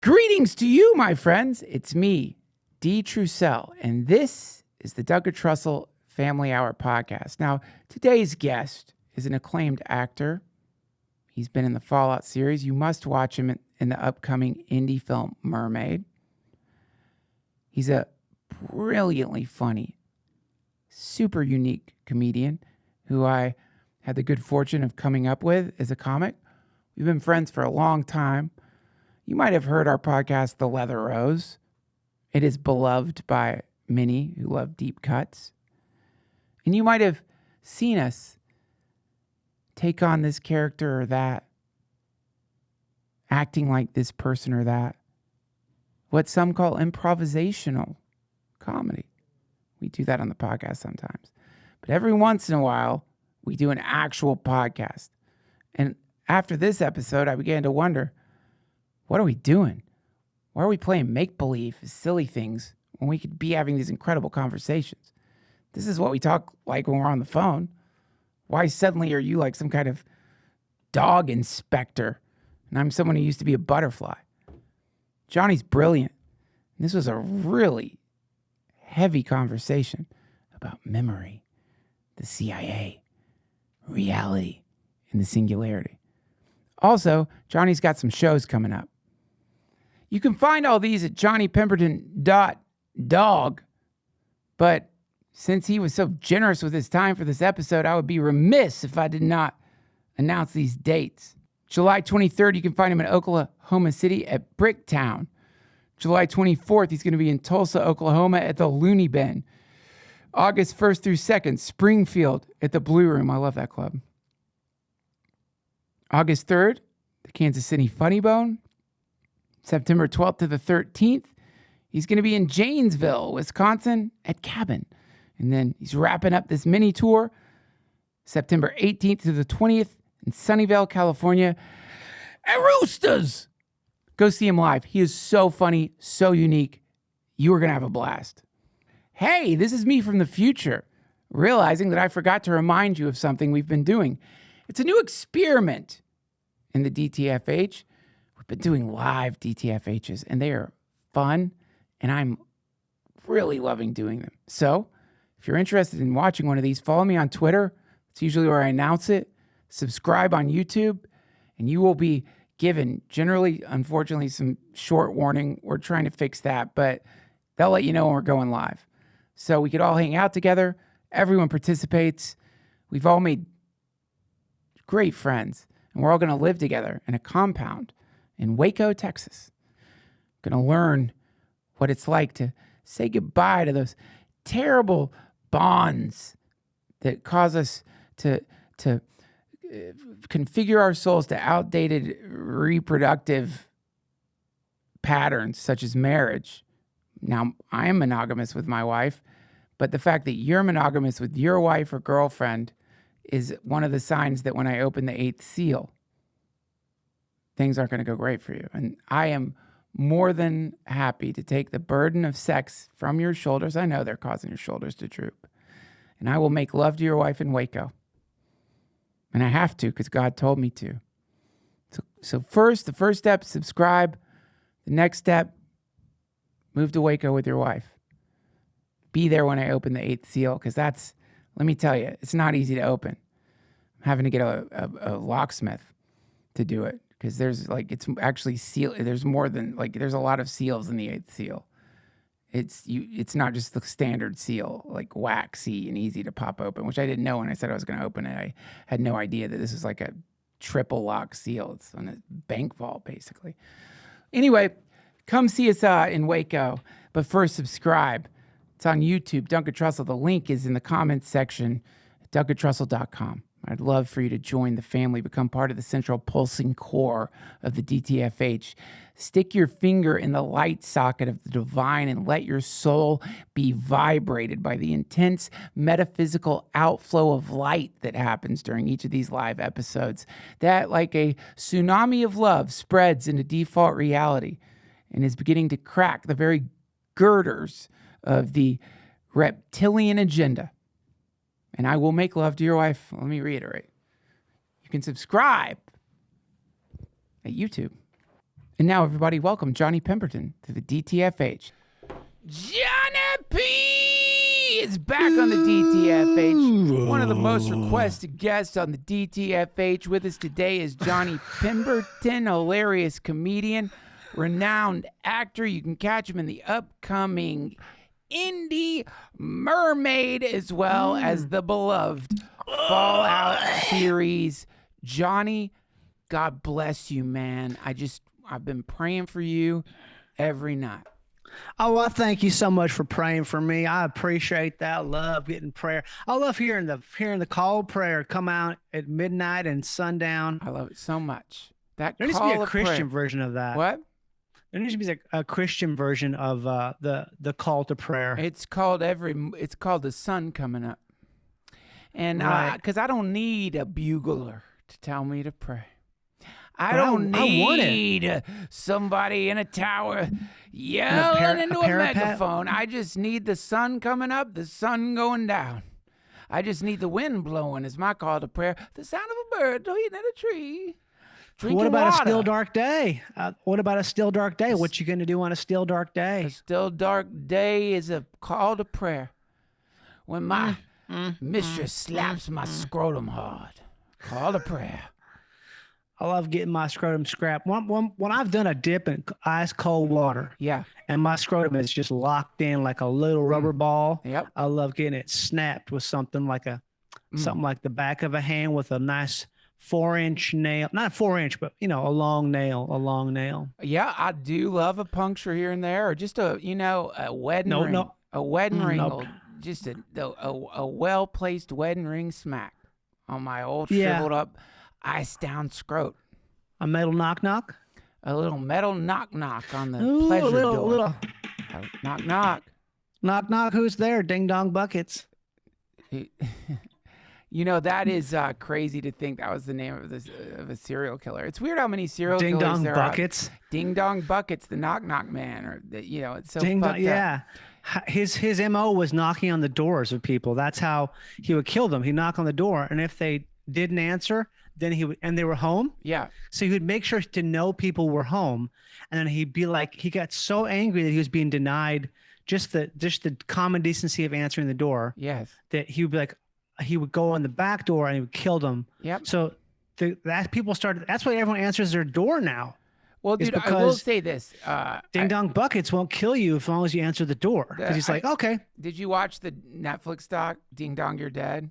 Greetings to you, my friends. It's me, D. Trussell, and this is the Duncan Trussell Family Hour podcast. Now, today's guest is an acclaimed actor. He's been in the Fallout series. You must watch him in the upcoming indie film Mermaid. He's a brilliantly funny, super unique comedian who I had the good fortune of coming up with as a comic. We've been friends for a long time. You might have heard our podcast, The Leather Rose. It is beloved by many who love deep cuts. And you might have seen us take on this character or that, acting like this person or that. What some call improvisational comedy. We do that on the podcast sometimes. But every once in a while, we do an actual podcast. And after this episode, I began to wonder, what are we doing? Why are we playing make-believe, silly things, when we could be having these incredible conversations? This is what we talk like when we're on the phone. Why suddenly are you like some kind of dog inspector? And I'm someone who used to be a butterfly. Johnny's brilliant. And this was a really heavy conversation about memory, the CIA, reality, and the singularity. Also, Johnny's got some shows coming up. You can find all these at johnnypemberton.dog, but since he was so generous with his time for this episode, I would be remiss if I did not announce these dates. July 23rd, you can find him in Oklahoma City at Bricktown. July 24th, he's going to be in Tulsa, Oklahoma at the Looney Bin. August 1st through 2nd, Springfield at the Blue Room. I love that club. August 3rd, the Kansas City Funny Bone. September 12th to the 13th, he's going to be in Janesville, Wisconsin at Cabin. And then he's wrapping up this mini tour September 18th to the 20th in Sunnyvale, California at Roosters. Go see him live. He is so funny, so unique. You are going to have a blast. Hey, this is me from the future, realizing that I forgot to remind you of something we've been doing. It's a new experiment in the DTFH. We've been doing live DTFHs, and they are fun, and I'm really loving doing them. So if you're interested in watching one of these, follow me on Twitter. It's usually where I announce it. Subscribe on YouTube, and you will be given, generally, unfortunately, some short warning. We're trying to fix that, but they'll let you know when we're going live. So we could all hang out together. Everyone participates. We've all made great friends, and we're all going to live together in a compound in Waco, Texas. Going to learn what it's like to say goodbye to those terrible bonds that cause us to configure our souls to outdated reproductive patterns such as marriage. Now, I am monogamous with my wife, but the fact that you're monogamous with your wife or girlfriend is one of the signs that when I open the eighth seal, things aren't going to go great for you. And I am more than happy to take the burden of sex from your shoulders. I know they're causing your shoulders to droop. And I will make love to your wife in Waco. And I have to because God told me to. So the first step, subscribe. The next step, move to Waco with your wife. Be there when I open the eighth seal because let me tell you, it's not easy to open. I'm having to get a locksmith to do it. Because there's it's actually seal. There's more than there's a lot of seals in the eighth seal. It's not just the standard seal, like waxy and easy to pop open, which I didn't know when I said I was going to open it. I had no idea that this is like a triple lock seal. It's on a bank vault, basically. Anyway, come see us in Waco. But first, subscribe. It's on YouTube, Duncan Trussell. The link is in the comments section at duncantrussell.com. I'd love for you to join the family, become part of the central pulsing core of the DTFH. Stick your finger in the light socket of the divine and let your soul be vibrated by the intense metaphysical outflow of light that happens during each of these live episodes. That, like a tsunami of love, spreads into default reality and is beginning to crack the very girders of the reptilian agenda. And I will make love to your wife. Let me reiterate. You can subscribe at YouTube. And now, everybody, welcome Johnny Pemberton to the DTFH. Johnny P is back on the DTFH. One of the most requested guests on the DTFH with us today is Johnny Pemberton, hilarious comedian, renowned actor. You can catch him in the upcoming Indie Mermaid as well as the beloved Fallout series. Johnny, God bless you, man. I've been praying for you every night. Oh, well, thank you so much for praying for me. I appreciate that. I love getting prayer. I love hearing the call prayer come out at midnight and sundown. I love it so much. That there needs to be a Christian version of that. What? There needs to be a Christian version of the call to prayer. It's called the sun coming up, and because I don't need a bugler to tell me to pray. I don't need somebody in a tower yelling into a megaphone. I just need the sun coming up, the sun going down. I just need the wind blowing is my call to prayer. The sound of a bird tweeting at a tree. What about a still dark day? What about a still dark day? What you going to do on a still dark day? A still dark day is a call to prayer. When my mistress slaps my scrotum hard. Call to prayer. I love getting my scrotum scrapped. When I've done a dip in ice cold water, and my scrotum is just locked in like a little rubber ball. Yep. I love getting it snapped with something like something like the back of a hand with a nice 4-inch nail, not a 4-inch, but a long nail. Yeah, I do love a puncture here and there, or just a wedding ring. A wedding ring, nope. Just a well placed wedding ring smack on my old shriveled up. Ice down scrot. A metal knock. A little metal knock on the pleasure door. Knock. Knock. Who's there? Ding dong buckets. That is crazy to think that was the name of a serial killer. It's weird how many serial killers there are. Ding dong buckets. Ding dong buckets, the knock man, or it's so fucked up. Yeah. His MO was knocking on the doors of people. That's how he would kill them. He'd knock on the door, and if they didn't answer, then he would, and they were home. Yeah. So he would make sure to know people were home, and then he'd be like, he got so angry that he was being denied just the common decency of answering the door. Yes. That he would be like, he would go on the back door and he would kill them. Yep. So people started. That's why everyone answers their door now. Well, dude, I will say this: Ding dong buckets won't kill you as long as you answer the door. Because he's like, okay. Did you watch the Netflix doc Ding Dong You're Dead?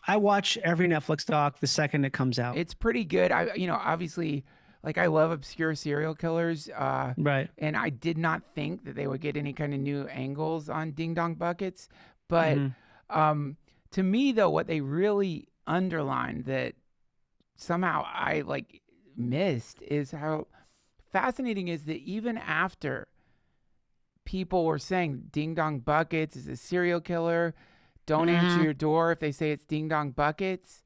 I watch every Netflix doc the second it comes out. It's pretty good. Obviously, I love obscure serial killers. Right. And I did not think that they would get any kind of new angles on Ding Dong Buckets. But to me, though, what they really underlined that somehow I missed is how fascinating is that even after people were saying Ding Dong Buckets is a serial killer, don't answer your door if they say it's Ding Dong Buckets.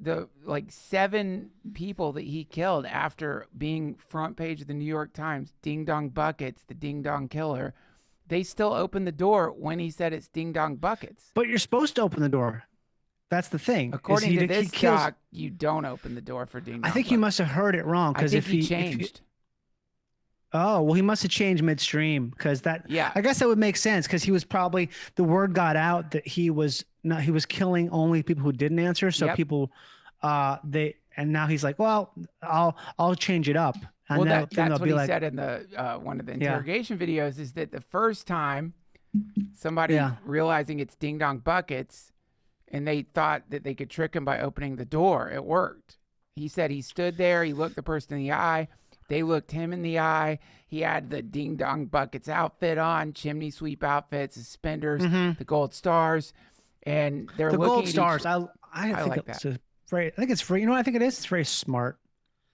The 7 people that he killed after being front page of the New York Times, Ding Dong Buckets, the Ding Dong Killer, they still opened the door when he said it's Ding Dong Buckets. But you're supposed to open the door. That's the thing. According to this doc, you don't open the door for Ding Dong I think Buckets. you must have heard it wrong. I think he changed. Oh, well, he must have changed midstream because I guess that would make sense because he was probably, the word got out that he was killing only people who didn't answer. So people, and now he's like, well, I'll change it up. And well, that's what he said in the one of the interrogation videos is that the first time somebody realizing it's Ding Dong Buckets and they thought that they could trick him by opening the door, it worked. He said he stood there, he looked the person in the eye. They looked him in the eye. He had the Ding Dong Buckets outfit on, chimney sweep outfit, suspenders, the gold stars, and they're looking gold at stars. I think like it's I think it's free. You know what I think it is? It's very smart.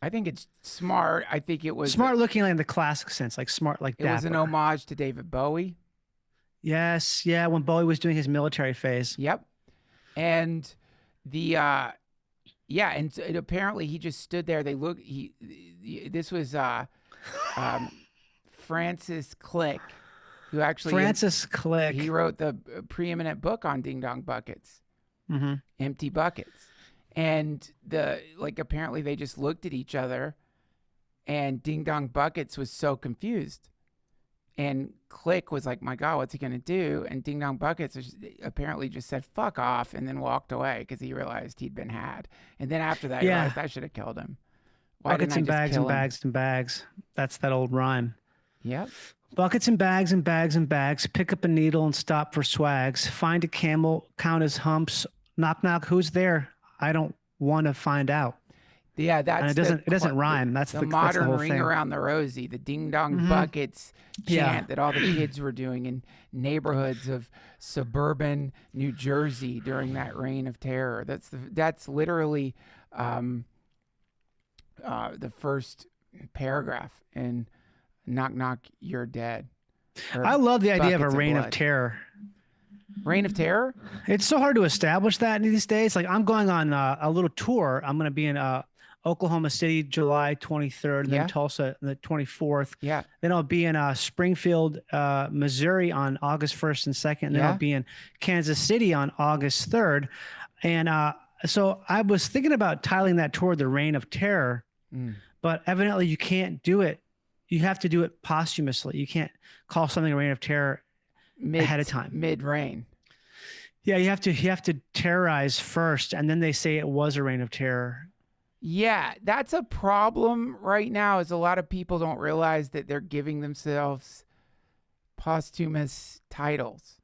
I think it's smart. I think it was smart looking in the classic sense, like smart, like it was an homage to David Bowie. Yes, yeah, when Bowie was doing his military phase. Yep, and the. Yeah, and apparently he just stood there. This was Francis Crick, who actually he wrote the preeminent book on Ding Dong Buckets, Empty Buckets, and apparently they just looked at each other, And Ding Dong Buckets was so confused. And Click was like, my God, what's he going to do? And Ding Dong Buckets apparently just said, fuck off, and then walked away because he realized he'd been had. And then after that, he realized I should have killed him. Why Buckets didn't I and just bags kill and him? bags and bags. That's that old rhyme. Yep. Buckets and bags and bags and bags. Pick up a needle and stop for swags. Find a camel, count his humps. Knock, knock, who's there? I don't want to find out. Yeah, that's and it doesn't rhyme. That's the the modern that's the whole ring thing. around the rosy, the Ding Dong Buckets chant that all the kids were doing in neighborhoods of suburban New Jersey during that reign of terror. That's literally the first paragraph in Knock Knock, You're Dead. I love the idea of a Buckets reign of blood. terror. Reign of Terror? It's so hard to establish that these days. Like I'm going on a little tour. I'm going to be in Oklahoma City, July 23rd, and then Tulsa, the 24th. Yeah. Then I'll be in Springfield, Missouri on August 1st and 2nd. And then I'll be in Kansas City on August 3rd. And so I was thinking about titling that tour The Reign of Terror, but evidently you can't do it. You have to do it posthumously. You can't call something a Reign of Terror ahead of time. Mid-reign. Yeah, you have to terrorize first, and then they say it was a reign of terror. Yeah, that's a problem right now, is a lot of people don't realize that they're giving themselves posthumous titles.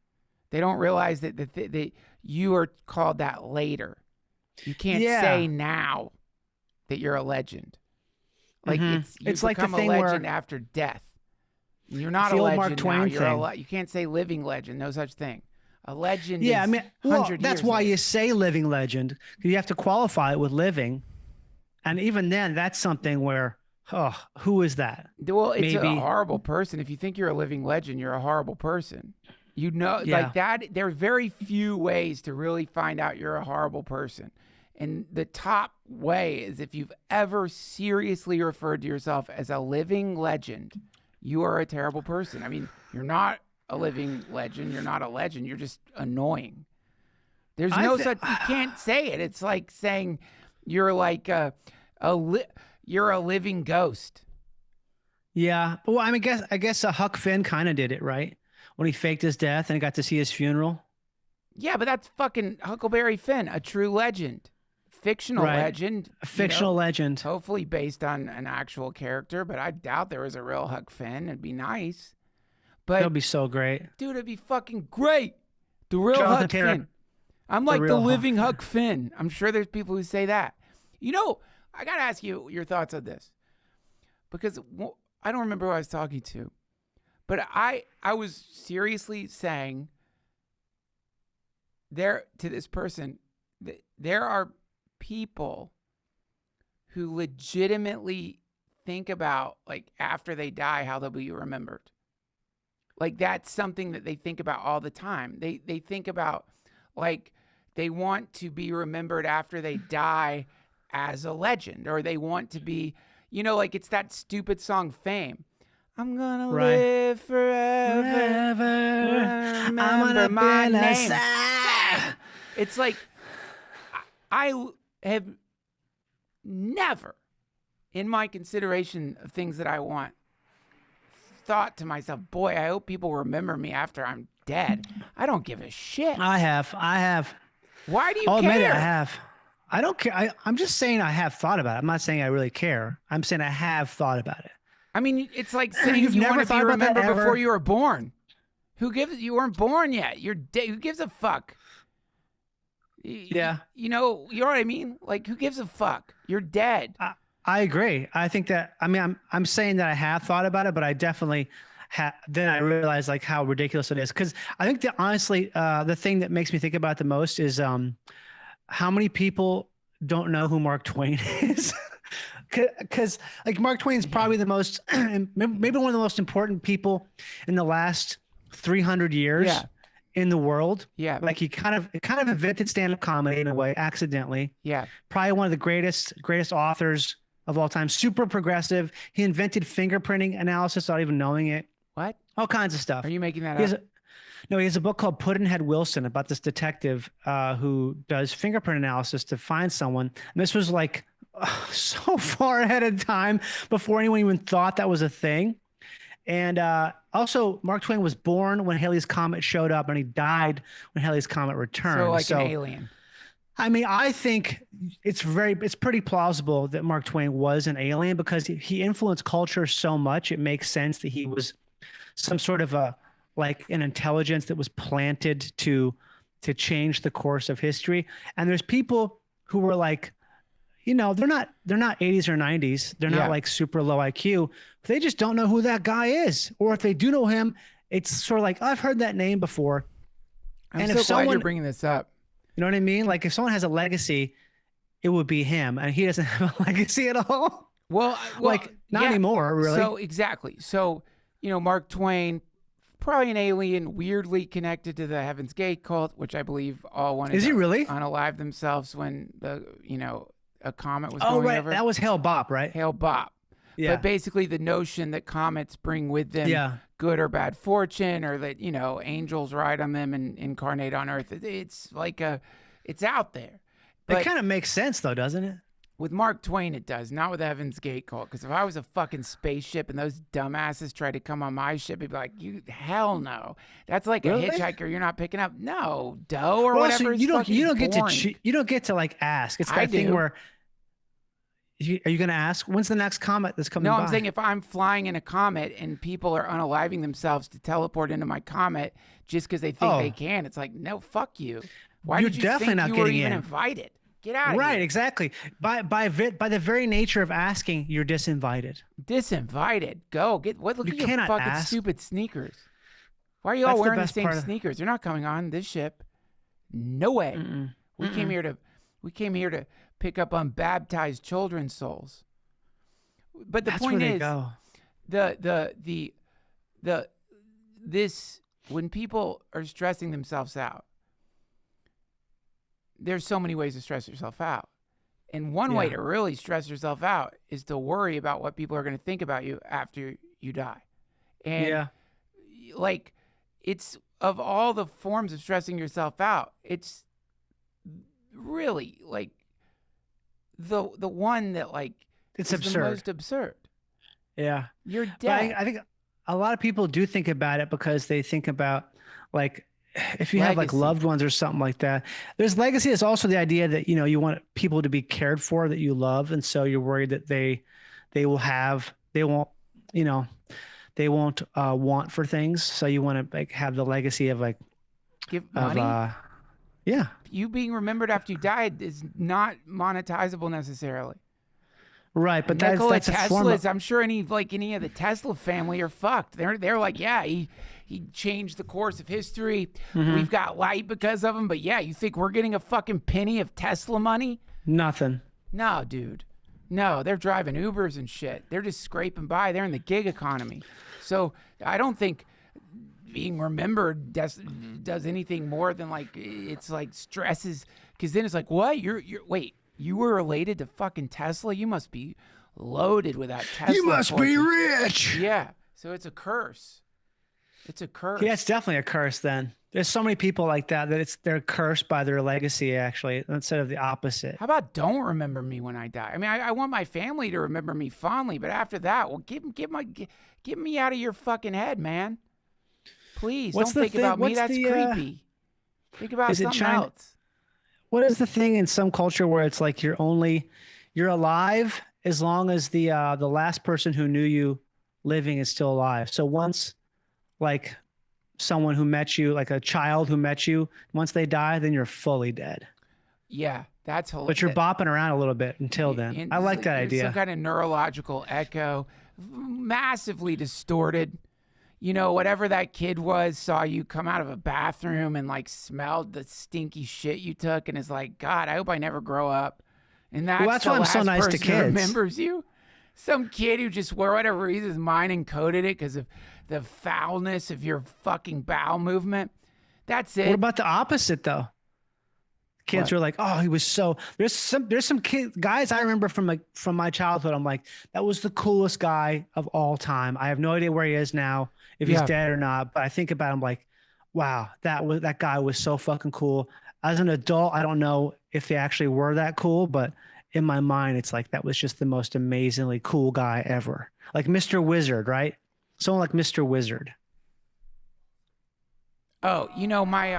They don't realize that you are called that later. You can't say now that you're a legend. Like it's like the thing a legend after death. You're not a legend Mark Twain now. You can't say living legend. No such thing. A legend. Yeah, is I mean, that's why you say living legend. You have to qualify it with living, and even then, that's something where, who is that? Well, it's a horrible person. If you think you're a living legend, you're a horrible person. You know, like that. There are very few ways to really find out you're a horrible person, and the top way is if you've ever seriously referred to yourself as a living legend. You are a terrible person. I mean, you're not a living legend. You're not a legend. You're just annoying. There's no such. You can't say it. It's like saying you're like you're a living ghost. Yeah. Well, I mean, I guess Huck Finn kind of did it, right? When he faked his death and got to see his funeral. Yeah, but that's fucking Huckleberry Finn, a true legend. Fictional legend. A fictional legend. Hopefully based on an actual character, but I doubt there was a real Huck Finn. It'd be nice. But that would be so great. Dude, it'd be fucking great. The real Huck Finn. I'm like the living Huck Finn. I'm sure there's people who say that. You know, I got to ask you your thoughts on this. Because I don't remember who I was talking to. But I was seriously saying to this person, there are people who legitimately think about, like, after they die, how they'll be remembered. Like, that's something that they think about all the time. They think about, like, they want to be remembered after they die as a legend, or they want to be, you know, like, it's that stupid song Fame. I'm gonna live forever. I'm gonna my name. It's like, I have never, in my consideration of things that I want, thought to myself, boy, I hope people remember me after I'm dead. I don't give a shit. I have. Why do you care? I'll admit it, I have. I don't care. I'm just saying I have thought about it. I'm not saying I really care. I'm saying I have thought about it. I mean, it's like saying you want to be remembered before you were born. You weren't born yet. You're dead. Who gives a fuck? Yeah. You know what I mean? Like, who gives a fuck? You're dead. I agree. I think that, I mean, I'm saying that I have thought about it, but I definitely then I realized like how ridiculous it is. Cause I think that honestly, the thing that makes me think about it the most is how many people don't know who Mark Twain is. Cause like Mark Twain's probably the most, maybe one of the most important people in the last 300 years. Yeah. In the world. Yeah. Like he kind of invented stand-up comedy in a way, accidentally. Yeah. Probably one of the greatest authors of all time. Super progressive. He invented fingerprinting analysis without even knowing it. What? All kinds of stuff. Are you making that up? He has a book called Pudd'nhead Wilson about this detective who does fingerprint analysis to find someone. And this was like so far ahead of time before anyone even thought that was a thing. And also, Mark Twain was born when Halley's Comet showed up, and he died when Halley's Comet returned. So an alien. I mean, I think it's pretty plausible that Mark Twain was an alien because he influenced culture so much. It makes sense that he was some sort of an intelligence that was planted to change the course of history. And there's people who were like, they're not 80s or 90s. They're not like super low IQ. They just don't know who that guy is. Or if they do know him, it's sort of like, oh, I've heard that name before. I'm so glad you're bringing this up. You know what I mean? Like if someone has a legacy, it would be him, and he doesn't have a legacy at all. Well, not anymore, really. So exactly. So, Mark Twain, probably an alien, weirdly connected to the Heaven's Gate cult, which I believe all wanted to unalive themselves when a comet was going over. That was Hale Bopp, right? Hale Bopp. Yeah. But basically the notion that comets bring with them good or bad fortune, or that, angels ride on them and incarnate on Earth. It's like it's out there. But it kind of makes sense though, doesn't it? With Mark Twain, it does. Not with the Heaven's Gate cult. Because if I was a fucking spaceship and those dumbasses tried to come on my ship, it'd be like, hell no. That's like a hitchhiker you're not picking up. No, dough or whatever. So you don't get to like ask. It's that thing where. Are you going to ask when's the next comet that's coming by? No, I'm saying if I'm flying in a comet and people are unaliving themselves to teleport into my comet just because they think they can, it's like, no, fuck you. Why did you think you were even invited? Get out of here. Right, exactly. By the very nature of asking, you're disinvited. Disinvited. Go look at your fucking stupid sneakers. Why are you all wearing the same sneakers? You're not coming on this ship. No way. We came here to pick up unbaptized children's souls. But the point is, when people are stressing themselves out, there's so many ways to stress yourself out. And one way to really stress yourself out is to worry about what people are going to think about you after you die. And like, it's of all the forms of stressing yourself out, it's really like the one that like it's is absurd. The most absurd. Yeah. You're dead. I think a lot of people do think about it because they think about like if you have like loved ones or something like that. There's legacy. It's also the idea that, you want people to be cared for that you love. And so you're worried that they won't want for things. So you want to like have the legacy of like give money. You being remembered after you died is not monetizable necessarily. Right, but that's Tesla's. I'm sure any of the Tesla family are fucked. They're like, he changed the course of history. We've got light because of him. But you think we're getting a fucking penny of Tesla money? Nothing. No, dude. No, they're driving Ubers and shit. They're just scraping by. They're in the gig economy. So I don't think being remembered does anything more than like it's like stresses, because then it's like, what? Wait, you were related to fucking Tesla? You must be loaded with that Tesla. You must be rich. Yeah. So it's a curse. It's a curse. Yeah, it's definitely a curse then. There's so many people like that they're cursed by their legacy, actually, instead of the opposite. How about don't remember me when I die? I mean, I want my family to remember me fondly, but after that, well, get me out of your fucking head, man. Please, don't think about me. That's creepy. Think about something else. What is the thing in some culture where it's like you're alive as long as the last person who knew you living is still alive. So once like someone who met you, like a child who met you, once they die, then you're fully dead. Yeah, that's hilarious. But you're bopping around a little bit until then. I like that idea. Some kind of neurological echo, massively distorted. Whatever that kid saw you come out of a bathroom and like smelled the stinky shit you took and is like, God, I hope I never grow up. And that's why I'm so nice to kids. Remembers you. Some kid who just, for whatever reason, his mind encoded it because of the foulness of your fucking bowel movement. That's it. What about the opposite though? Kids are like, oh, he was so. There's some guys I remember from my childhood. I'm like, that was the coolest guy of all time. I have no idea where he is now, if he's dead or not. But I think about him like, wow, that guy was so fucking cool. As an adult, I don't know if they actually were that cool, but in my mind, it's like that was just the most amazingly cool guy ever. Like Mr. Wizard, right? Someone like Mr. Wizard. Oh, my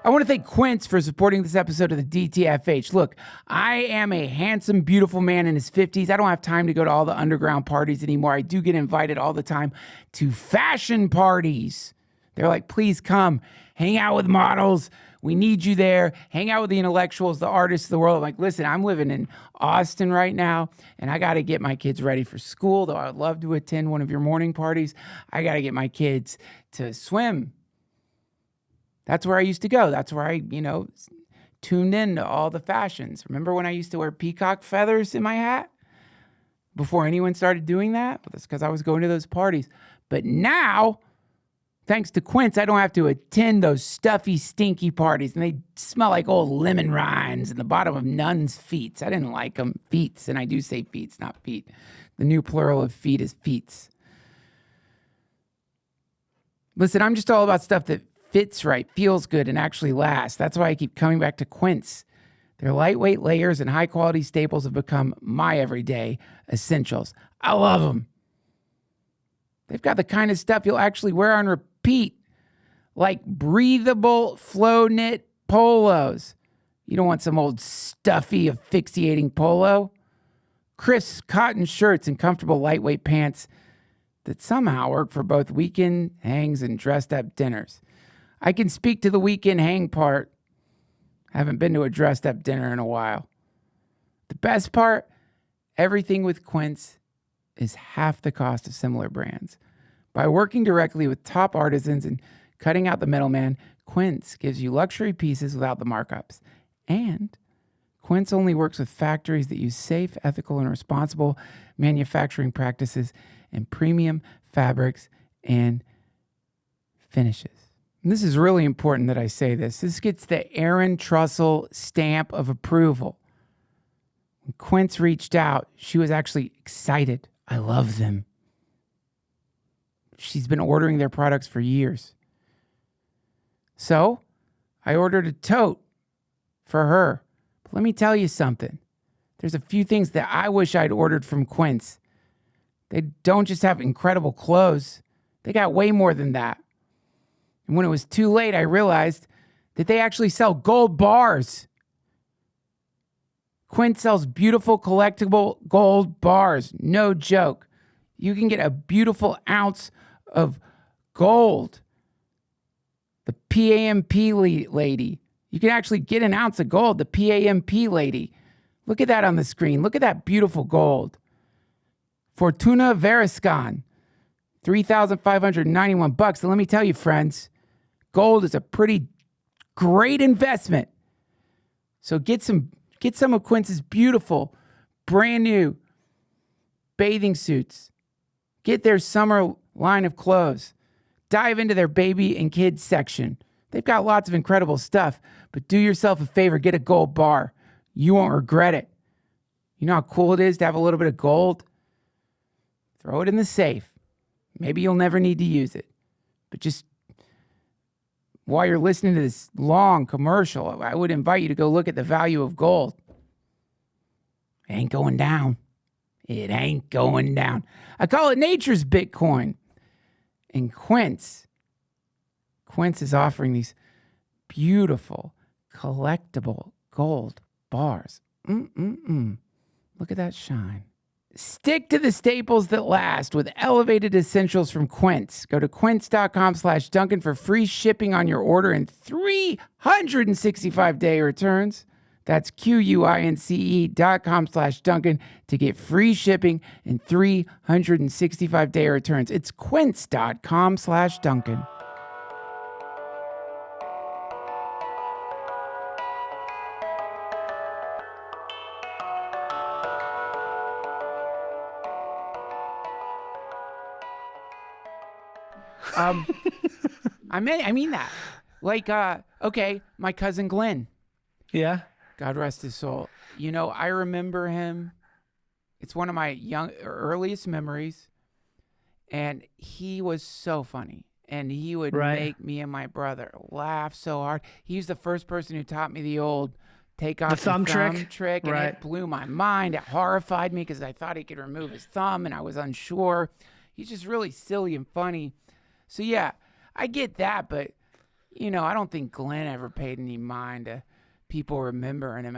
I want to thank Quince for supporting this episode of the DTFH. Look, I am a handsome, beautiful man in his 50s. I don't have time to go to all the underground parties anymore. I do get invited all the time to fashion parties. They're like, please come, hang out with models. We need you there. Hang out with the intellectuals, the artists of the world. I'm like, listen, I'm living in Austin right now, and I got to get my kids ready for school, though I would love to attend one of your morning parties. I got to get my kids to swim. That's where I used to go. That's where I, tuned in to all the fashions. Remember when I used to wear peacock feathers in my hat? Before anyone started doing that? Well, that's because I was going to those parties. But now, thanks to Quince, I don't have to attend those stuffy, stinky parties. And they smell like old lemon rinds in the bottom of nuns' feet. I didn't like them. Feets. And I do say feet, not feet. The new plural of feet is feets. Listen, I'm just all about stuff that fits right, feels good, and actually lasts. That's why I keep coming back to Quince. Their lightweight layers and high-quality staples have become my everyday essentials. I love them. They've got the kind of stuff you'll actually wear on repeat, like breathable flow knit polos. You don't want some old stuffy, asphyxiating polo. Crisp cotton shirts and comfortable lightweight pants that somehow work for both weekend hangs and dressed-up dinners. I can speak to the weekend hang part. Haven't been to a dressed up dinner in a while. The best part, everything with Quince is half the cost of similar brands. By working directly with top artisans and cutting out the middleman, Quince gives you luxury pieces without the markups. And Quince only works with factories that use safe, ethical, and responsible manufacturing practices and premium fabrics and finishes. And this is really important that I say this. This gets the Aaron Trussell stamp of approval. When Quince reached out, she was actually excited. I love them. She's been ordering their products for years. So I ordered a tote for her. But let me tell you something. There's a few things that I wish I'd ordered from Quince. They don't just have incredible clothes. They got way more than that. And when it was too late, I realized that they actually sell gold bars. Quince sells beautiful collectible gold bars. No joke. You can get a beautiful ounce of gold. The PAMP lady. You can actually get an ounce of gold. The PAMP lady. Look at that on the screen. Look at that beautiful gold. Fortuna Veriscan. $3,591. And let me tell you, friends, gold is a pretty great investment. So get some of Quince's beautiful, brand new bathing suits. Get their summer line of clothes. Dive into their baby and kids section. They've got lots of incredible stuff, but do yourself a favor, get a gold bar. You won't regret it. You know how cool it is to have a little bit of gold? Throw it in the safe. Maybe you'll never need to use it. But just while you're listening to this long commercial, I would invite you to go look at the value of gold. It ain't going down. It ain't going down. I call it nature's Bitcoin. And Quince is offering these beautiful, collectible gold bars. Look at that shine. Stick to the staples that last with elevated essentials from Quince. Go to quince.com/Duncan for free shipping on your order and 365-day returns. That's QUINCE.com/Duncan to get free shipping and 365-day returns. It's quince.com/Duncan. I mean that. Like, okay, my cousin Glenn. Yeah. God rest his soul. You know, I remember him It's one of my earliest memories. And he was so funny. And he would make me and my brother laugh so hard. He's the first person who taught me the old take off the thumb trick. And it blew my mind. It horrified me because I thought he could remove his thumb and I was unsure. He's just really silly and funny. So yeah, I get that, but I don't think Glenn ever paid any mind to people remembering him.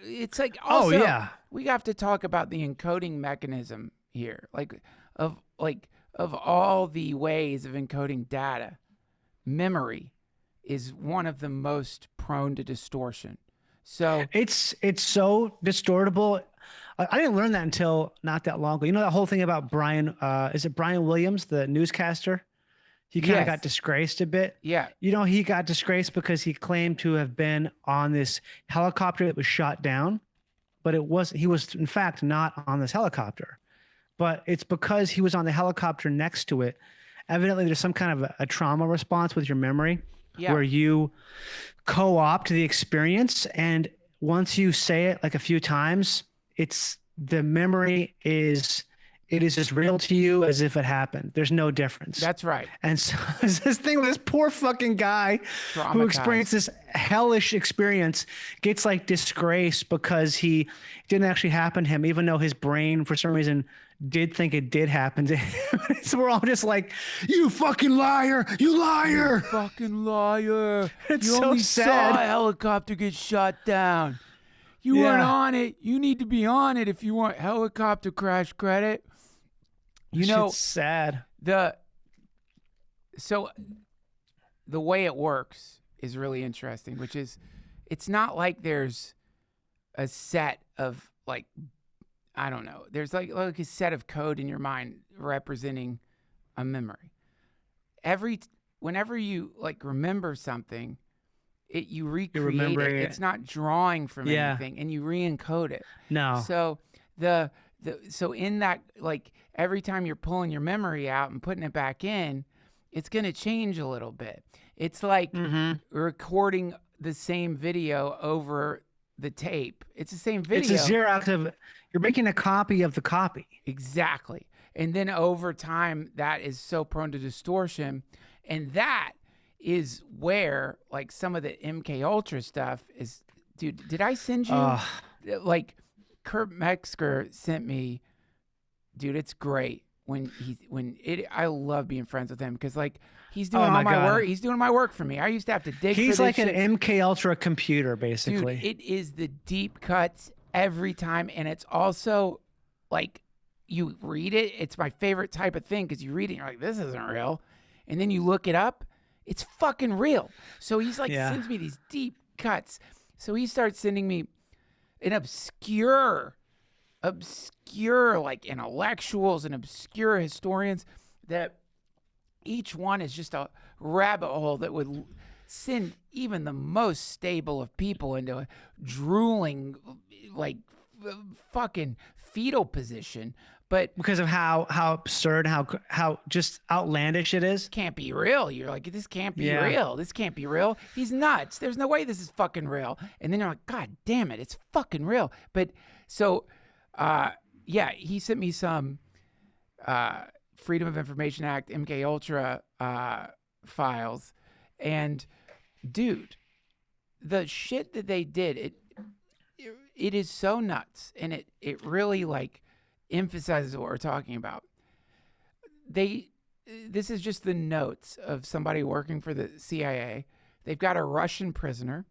It's like also we have to talk about the encoding mechanism here, of all the ways of encoding data. Memory is one of the most prone to distortion. So it's so distortable. I didn't learn that until not that long ago. You know that whole thing about Brian? Is it Brian Williams, the newscaster? He kind of got disgraced a bit. Yeah. He got disgraced because he claimed to have been on this helicopter that was shot down, but he was in fact not on this helicopter. But it's because he was on the helicopter next to it. Evidently, there's some kind of a trauma response with your memory where you co-opt the experience. And once you say it like a few times, the memory is as real to you as if it happened. There's no difference. That's right. And so this thing with this poor fucking guy who experienced this hellish experience gets disgraced because he didn't actually happen to him, even though his brain for some reason did think it did happen to him. So we're all just like, you fucking liar, you liar. You fucking liar. It's you so only sad. saw a helicopter get shot down. You weren't on it. You need to be on it if you want helicopter crash credit. It's sad. So the way it works is really interesting, which is it's not like there's a set of I don't know. There's like a set of code in your mind representing a memory. Whenever you remember something, you recreate it. It's not drawing from anything, and you re-encode it. No. So so in that, every time you're pulling your memory out and putting it back in, it's going to change a little bit. It's like recording the same video over the tape. It's the same video. It's a Xerox of, you're making a copy of the copy. Exactly. And then over time, that is so prone to distortion. And that is where some of the MKUltra stuff is. Dude, did I send you Kurt Metzger sent me, dude, it's great I love being friends with him because he's doing all my work. He's doing my work for me. I used to have to dig for this He's like shit. an MKUltra computer, basically. Dude, it is the deep cuts every time. And it's also you read it. It's my favorite type of thing because you read it and you're like, this isn't real. And then you look it up. It's fucking real. So he's sends me these deep cuts. So he starts sending me an obscure intellectuals and obscure historians that each one is just a rabbit hole that would send even the most stable of people into a drooling fucking fetal position. But because of how absurd, how just outlandish it is. Can't be real. You're like, this can't be real. This can't be real. He's nuts. There's no way this is fucking real. And then you're like, God damn it, it's fucking real. But so, he sent me some Freedom of Information Act, MKUltra files. And dude, the shit that they did, it is so nuts. And it really emphasizes what we're talking about. This is just the notes of somebody working for the CIA. They've got a Russian prisoner.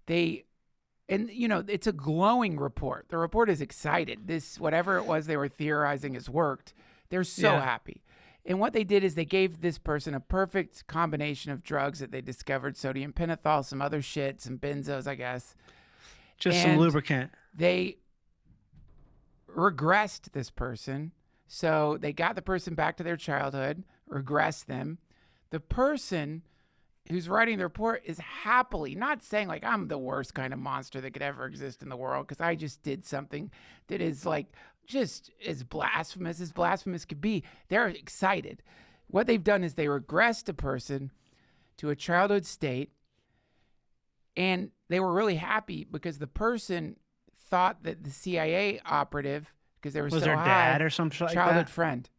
It's a glowing report. The report is excited. Whatever it was they were theorizing has worked. They're so happy. And what they did is they gave this person a perfect combination of drugs that they discovered, sodium pentothal, some other shit, some benzos, I guess. Some lubricant. They regressed this person. So they got the person back to their childhood, regressed them. The person who's writing the report is happily not saying I'm the worst kind of monster that could ever exist in the world because I just did something that is just as blasphemous could be. They're excited. What they've done is they regressed a person to a childhood state, and they were really happy because the person thought that the CIA operative because they were was so their high. dad or something like childhood that? friend.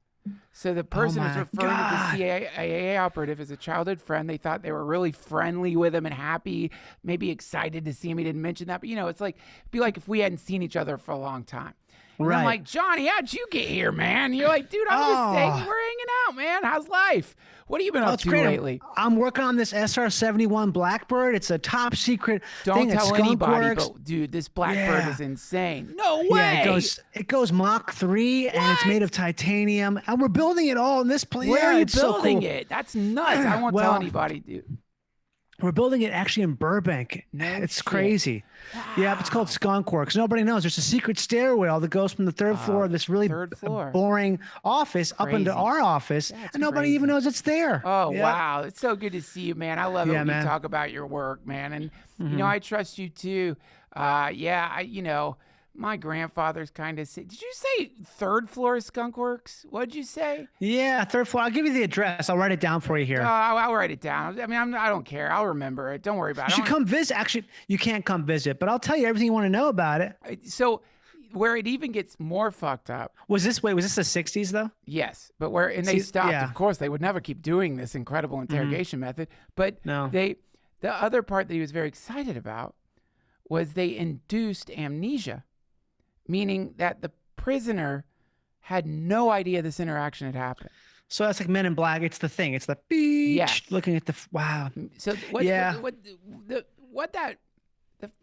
So the person was referring to the God. CIA operative as a childhood friend. They thought they were really friendly with him and happy, maybe excited to see him. He didn't mention that, but it's like, it'd be like if we hadn't seen each other for a long time. And Right. I'm like, Johnny, how'd you get here, man? And you're like, dude, I'm just saying, we're hanging out, man. How's life? What have you been up to lately? I'm working on this SR-71 Blackbird. It's a top secret thing. Don't tell anybody, Works. but dude, this Blackbird is insane. No way. Yeah, it goes Mach 3, and it's made of titanium, and we're building it all in this place. Where are you it's building so cool. it? That's nuts. I won't tell anybody, dude. We're building it actually in Burbank. It's crazy. Wow. Yeah, it's called Skunk Works. Nobody knows. There's a secret stairwell that goes from the third floor of this really boring office up into our office, and nobody even knows it's there. Oh, wow. It's so good to see you, man. I love it when you talk about your work, man. And, I trust you, too. My grandfather's kind of did you say third floor of Skunk Works? What'd you say? Yeah, third floor. I'll give you the address. I'll write it down for you here. I'll write it down. I mean, I don't care. I'll remember it. Don't worry about it. You should come visit. Actually, you can't come visit, but I'll tell you everything you want to know about it. So where it even gets more fucked up. Was this the 60s though? Yes, but they stopped. Yeah. Of course, they would never keep doing this incredible interrogation method. But the other part that he was very excited about was they induced amnesia. Meaning that the prisoner had no idea this interaction had happened. So that's like Men in Black. It's the thing. It's the beach looking at the wow. So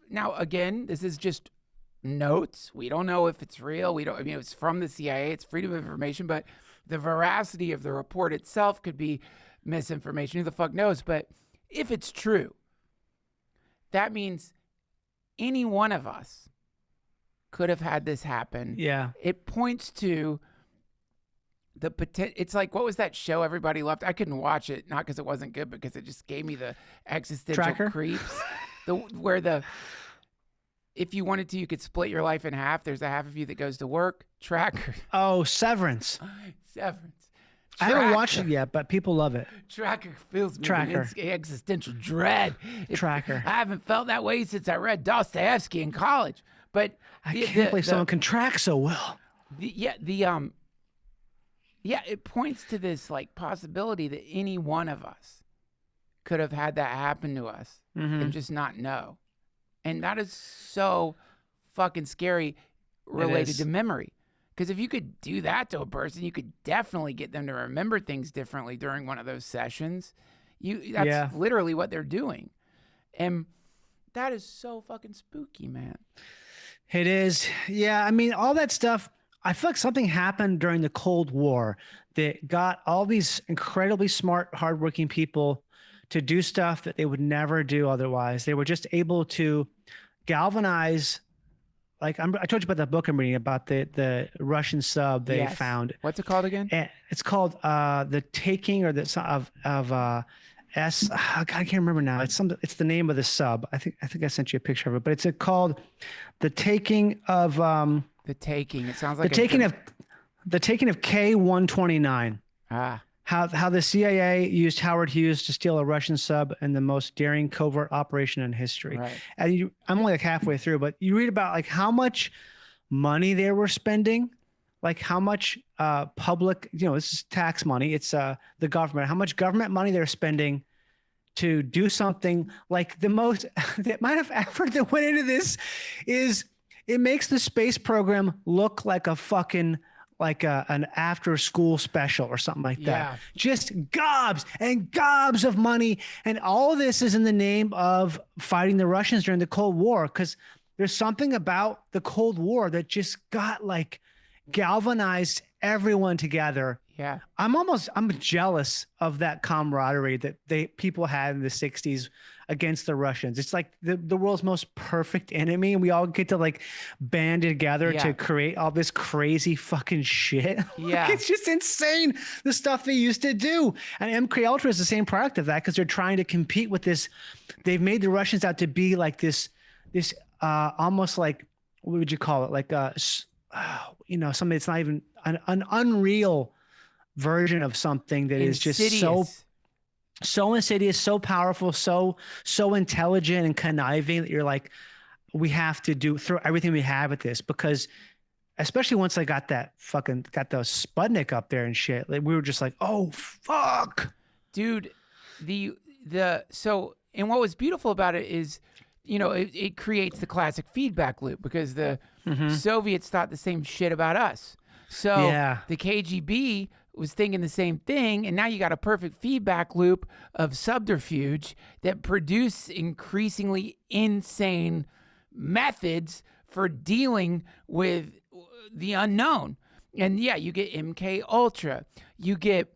now again, this is just notes. We don't know if it's real. It's from the CIA. It's freedom of information, but the veracity of the report itself could be misinformation. Who the fuck knows? But if it's true, that means any one of us could have had this happen. Yeah. It points to the potential. It's like, what was that show everybody loved? I couldn't watch it, not because it wasn't good, because it just gave me the existential creeps. If you wanted to, you could split your life in half. There's a half of you that goes to work. Tracker. Oh, Severance. Severance. I haven't watched it yet, but people love it. Tracker fills me with existential dread. Tracker. I haven't felt that way since I read Dostoevsky in college. But I can't believe someone can track so well. It points to this like possibility that any one of us could have had that happen to us and just not know. And that is so fucking scary related to memory. Because if you could do that to a person, you could definitely get them to remember things differently during one of those sessions. That's literally what they're doing. And that is so fucking spooky, man. It is. Yeah. I mean, all that stuff, I feel like something happened during the Cold War that got all these incredibly smart, hardworking people to do stuff that they would never do otherwise. They were just able to galvanize. Like I told you about that book I'm reading about the Russian sub they found. What's it called again? It's called The Taking or I can't remember now. It's the name of the sub. I think I sent you a picture of it, but it's called The Taking of The Taking. It sounds like the taking of K-129. How the CIA used Howard Hughes to steal a Russian sub in the most daring covert operation in history. Right. And I'm only like halfway through, but you read about like how much money they were spending, like how much public, this is tax money. It's the government, how much government money they're spending to do something like the most, the amount of effort that went into this is it makes the space program look like a fucking an after school special or something like that. Just gobs and gobs of money. And all of this is in the name of fighting the Russians during the Cold War. Cause there's something about the Cold War that just got like galvanized everyone together. Yeah. I'm jealous of that camaraderie that people had in the 60s against the Russians. It's like the world's most perfect enemy, and we all get to like band together to create all this crazy fucking shit. Yeah. Like, it's just insane the stuff they used to do. And MKUltra is the same product of that because they're trying to compete with this. They've made the Russians out to be like this almost like, what would you call it? Like something that's not even an unreal version of something that is just so insidious, so powerful, so intelligent and conniving that you're like, we have to throw everything we have at this because especially once I got the Sputnik up there and shit. Like, we were just like, oh fuck, dude. And what was beautiful about it is, it creates the classic feedback loop, because the Soviets thought the same shit about us. So the KGB was thinking the same thing, and now you got a perfect feedback loop of subterfuge that produce increasingly insane methods for dealing with the unknown. And yeah, you get MKUltra, you get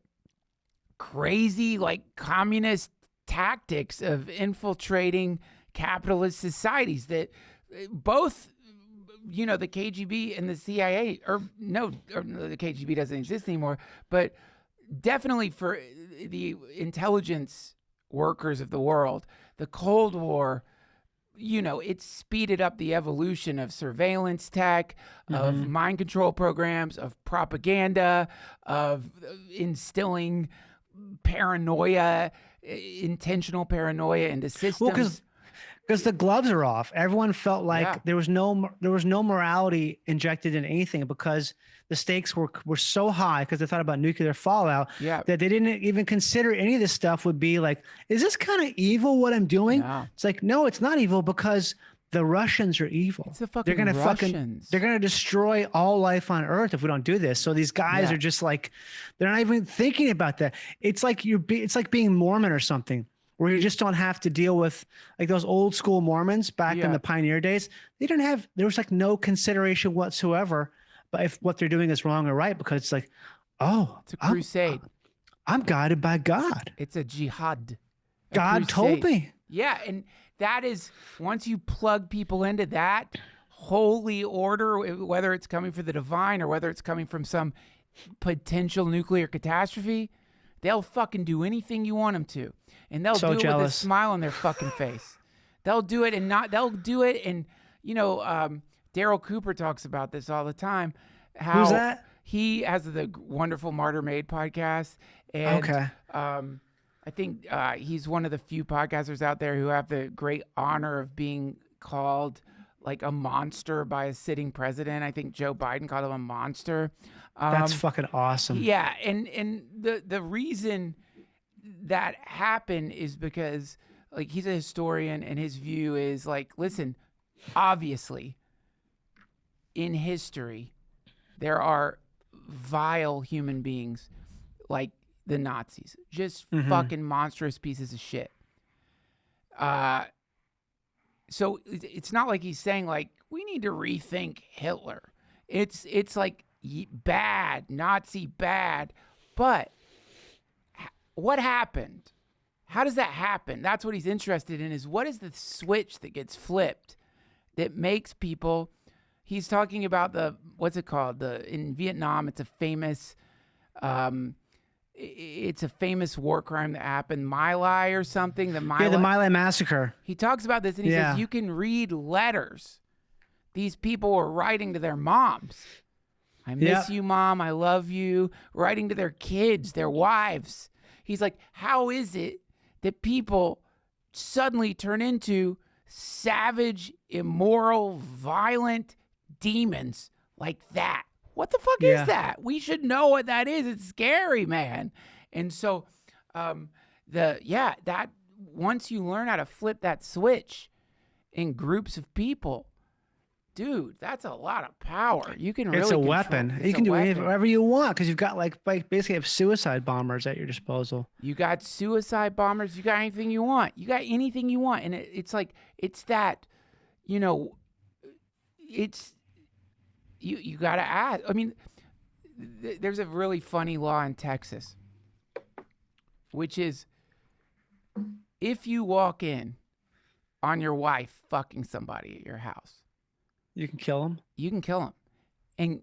crazy like communist tactics of infiltrating capitalist societies that both, the KGB and the CIA, or the KGB doesn't exist anymore, but definitely for the intelligence workers of the world, the Cold War, it speeded up the evolution of surveillance tech, of mind control programs, of propaganda, of instilling paranoia, intentional paranoia into systems. Because the gloves are off. Everyone felt like there was no morality injected in anything, because the stakes were so high, because they thought about nuclear fallout, that they didn't even consider any of this stuff would be like, is this kind of evil what I'm doing? No. It's like, no, it's not evil, because the Russians are evil. It's the fucking Russians. They're gonna destroy all life on Earth if we don't do this. So these guys are just like, they're not even thinking about that. It's like it's like being Mormon or something, where you just don't have to deal with like those old school Mormons back in the pioneer days. There was like no consideration whatsoever, but if what they're doing is wrong or right, because it's like, it's a crusade. I'm guided by God. It's a jihad. God told me. Yeah. And that is, once you plug people into that holy order, whether it's coming from the divine or whether it's coming from some potential nuclear catastrophe, they'll fucking do anything you want them to. And they'll do it with a smile on their fucking face. They'll do it and Daryl Cooper talks about this all the time. Who's that? He has the wonderful Martyr Made podcast. And I think he's one of the few podcasters out there who have the great honor of being called like a monster by a sitting president. I think Joe Biden called him a monster. That's fucking awesome. Yeah, and the reason that happened is because like he's a historian, and his view is like, listen, obviously in history there are vile human beings like the Nazis, just fucking monstrous pieces of shit. So it's not like he's saying like we need to rethink Hitler. It's like bad, Nazi bad, but what happened? How does that happen? That's what he's interested in, is what is the switch that gets flipped that makes people. He's talking about what's it called? In Vietnam, it's a famous war crime that happened, My Lai or something. The My Lai massacre. He talks about this, and he says you can read letters these people were writing to their moms. I miss you, Mom. I love you. Writing to their kids, their wives. He's like, how is it that people suddenly turn into savage, immoral, violent demons like that? What the fuck is that? We should know what that is. It's scary, man. And so that once you learn how to flip that switch in groups of people, dude, that's a lot of power. You can really It's a weapon. You can do whatever you want, because you've got like basically have suicide bombers at your disposal. You got suicide bombers. You got anything you want. You got anything you want. And it's like, it's that, it's, you got to add. I mean, there's a really funny law in Texas, which is if you walk in on your wife fucking somebody at your house, you can kill them. You can kill them. And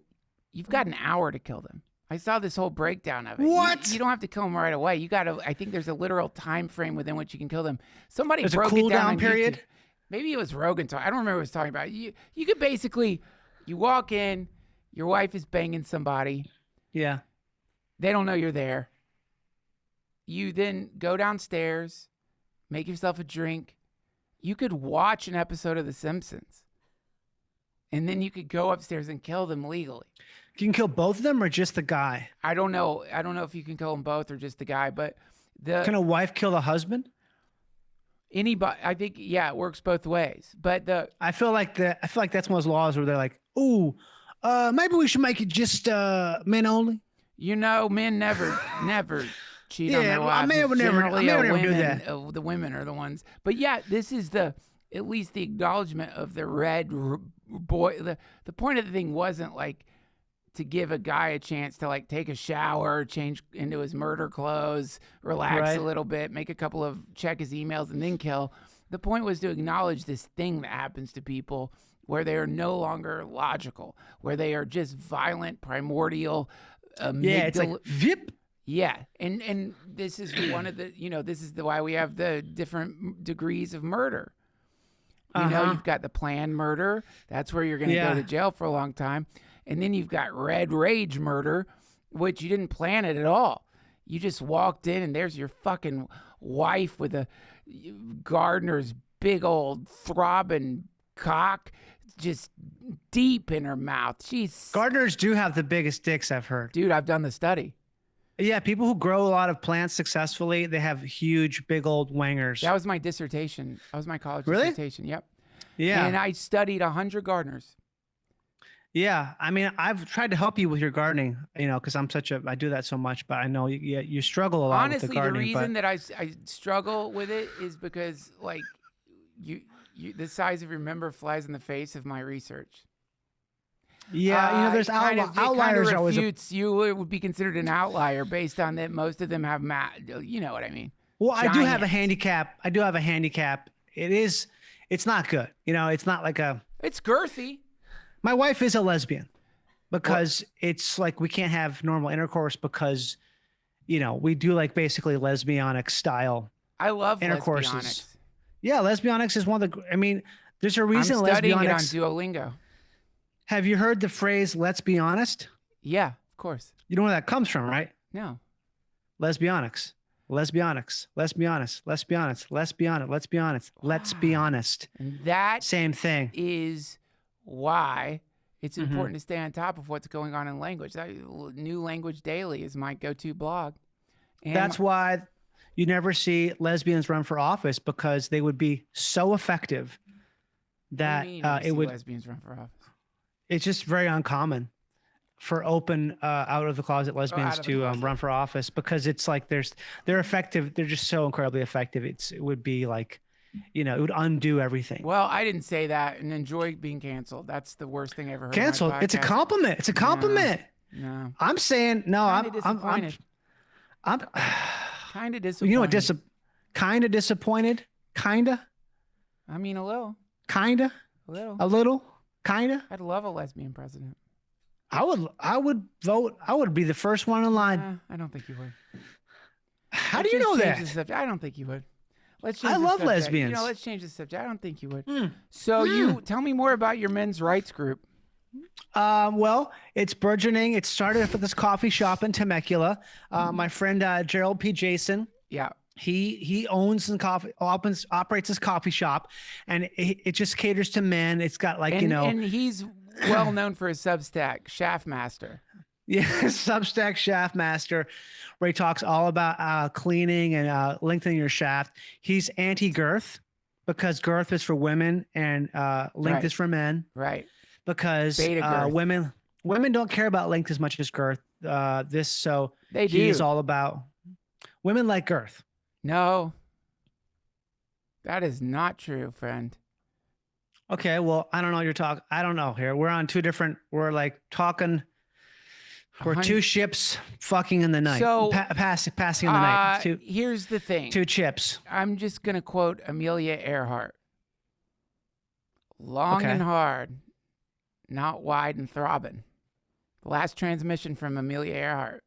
you've got an hour to kill them. I saw this whole breakdown of it. What? You don't have to kill them right away. You got to, I think there's a literal time frame within which you can kill them. Somebody there's broke a cool it down down on period. YouTube. Maybe it was Rogan talking. I don't remember what he was talking about. You could basically, you walk in, your wife is banging somebody. Yeah. They don't know you're there. You then go downstairs, make yourself a drink. You could watch an episode of The Simpsons And then you could go upstairs and kill them legally. You can kill both of them or just the guy? I don't know. I don't know if you can kill them both or just the guy, but can a wife kill the husband? Anybody, I think, yeah, it works both ways. But I feel like that's one of those laws where they're like, ooh, maybe we should make it just men only. You know, men never cheat on their wives. I may never do that. The women are the ones. But yeah, this is at least the acknowledgement of the red boy. The point of the thing wasn't like to give a guy a chance to like take a shower, change into his murder clothes, relax a little bit, check his emails and then kill. The point was to acknowledge this thing that happens to people where they are no longer logical, where they are just violent, primordial. It's like vip. Yeah, and this is one of the, this is why we have the different degrees of murder. You know, you've got the planned murder. That's where you're going to go to jail for a long time. And then you've got red rage murder, which you didn't plan it at all. You just walked in and there's your fucking wife with a gardener's big old throbbing cock just deep in her mouth. Gardeners do have the biggest dicks, I've heard. Dude, I've done the study. Yeah, people who grow a lot of plants successfully, they have huge, big old wangers. That was my dissertation. That was my college dissertation. Yep. Yeah. And I studied 100 gardeners. Yeah, I mean, I've tried to help you with your gardening, because I do that so much, but I know you struggle a lot with the gardening. Honestly, the reason that I struggle with it is because, like, the size of your member flies in the face of my research. Yeah, there's outliers. It refutes you would be considered an outlier based on that. Most of them have you know what I mean? Well, Giant. I do have a handicap. It's not good. It's not like it's girthy. My wife is a lesbian because it's like we can't have normal intercourse because, we do like basically lesbianic style. I love intercourses. Lesbianics. Yeah, lesbianics is one of the. There's a reason. I'm studying it on lesbianics. Duolingo. Have you heard the phrase "let's be honest"? Yeah, of course. You know where that comes from, right? No. Lesbianics. Let's be honest. Let's be honest. Let's be honest. Let's be honest. Let's be honest. Let's be honest. And that same thing is why it's important to stay on top of what's going on in language. New Language Daily is my go-to blog. And that's why you never see lesbians run for office, because they would be so effective that it would. Lesbians run for office. It's just very uncommon for open out of the closet lesbians to run for office, because it's like they're effective. They're just so incredibly effective. It would be like, it would undo everything. Well, I didn't say that and enjoy being canceled. That's the worst thing I ever heard. Canceled? It's a compliment. It's a compliment. No. I'm saying no. I'm kind of disappointed. You know what? Kind of disappointed. Kinda. I mean, a little. Kinda. A little. A little. Kinda. I'd love a lesbian president. I would vote. I would be the first one in line. I don't think you would. How do you know that? I don't think you would. I love lesbians. Let's change the subject. I don't think you would. So you tell me more about your men's rights group. Well, it's burgeoning. It started at this coffee shop in Temecula. My friend Gerald P. Jason. Yeah. He owns and operates this coffee shop, and it just caters to men. It's got and he's well known for his Substack, Shaftmaster. Yeah, Substack Shaftmaster, where he talks all about cleaning and lengthening your shaft. He's anti-girth because girth is for women and length is for men. Right. Because women don't care about length as much as girth. They do. He's all about women like girth. No, that is not true, friend. Okay, well, I don't know. I don't know here. We're on two different. We're like talking. We're two ships fucking in the night. So passing in the night. Here's the thing. Two chips. I'm just gonna quote Amelia Earhart. Long and hard, not wide and throbbing. The last transmission from Amelia Earhart.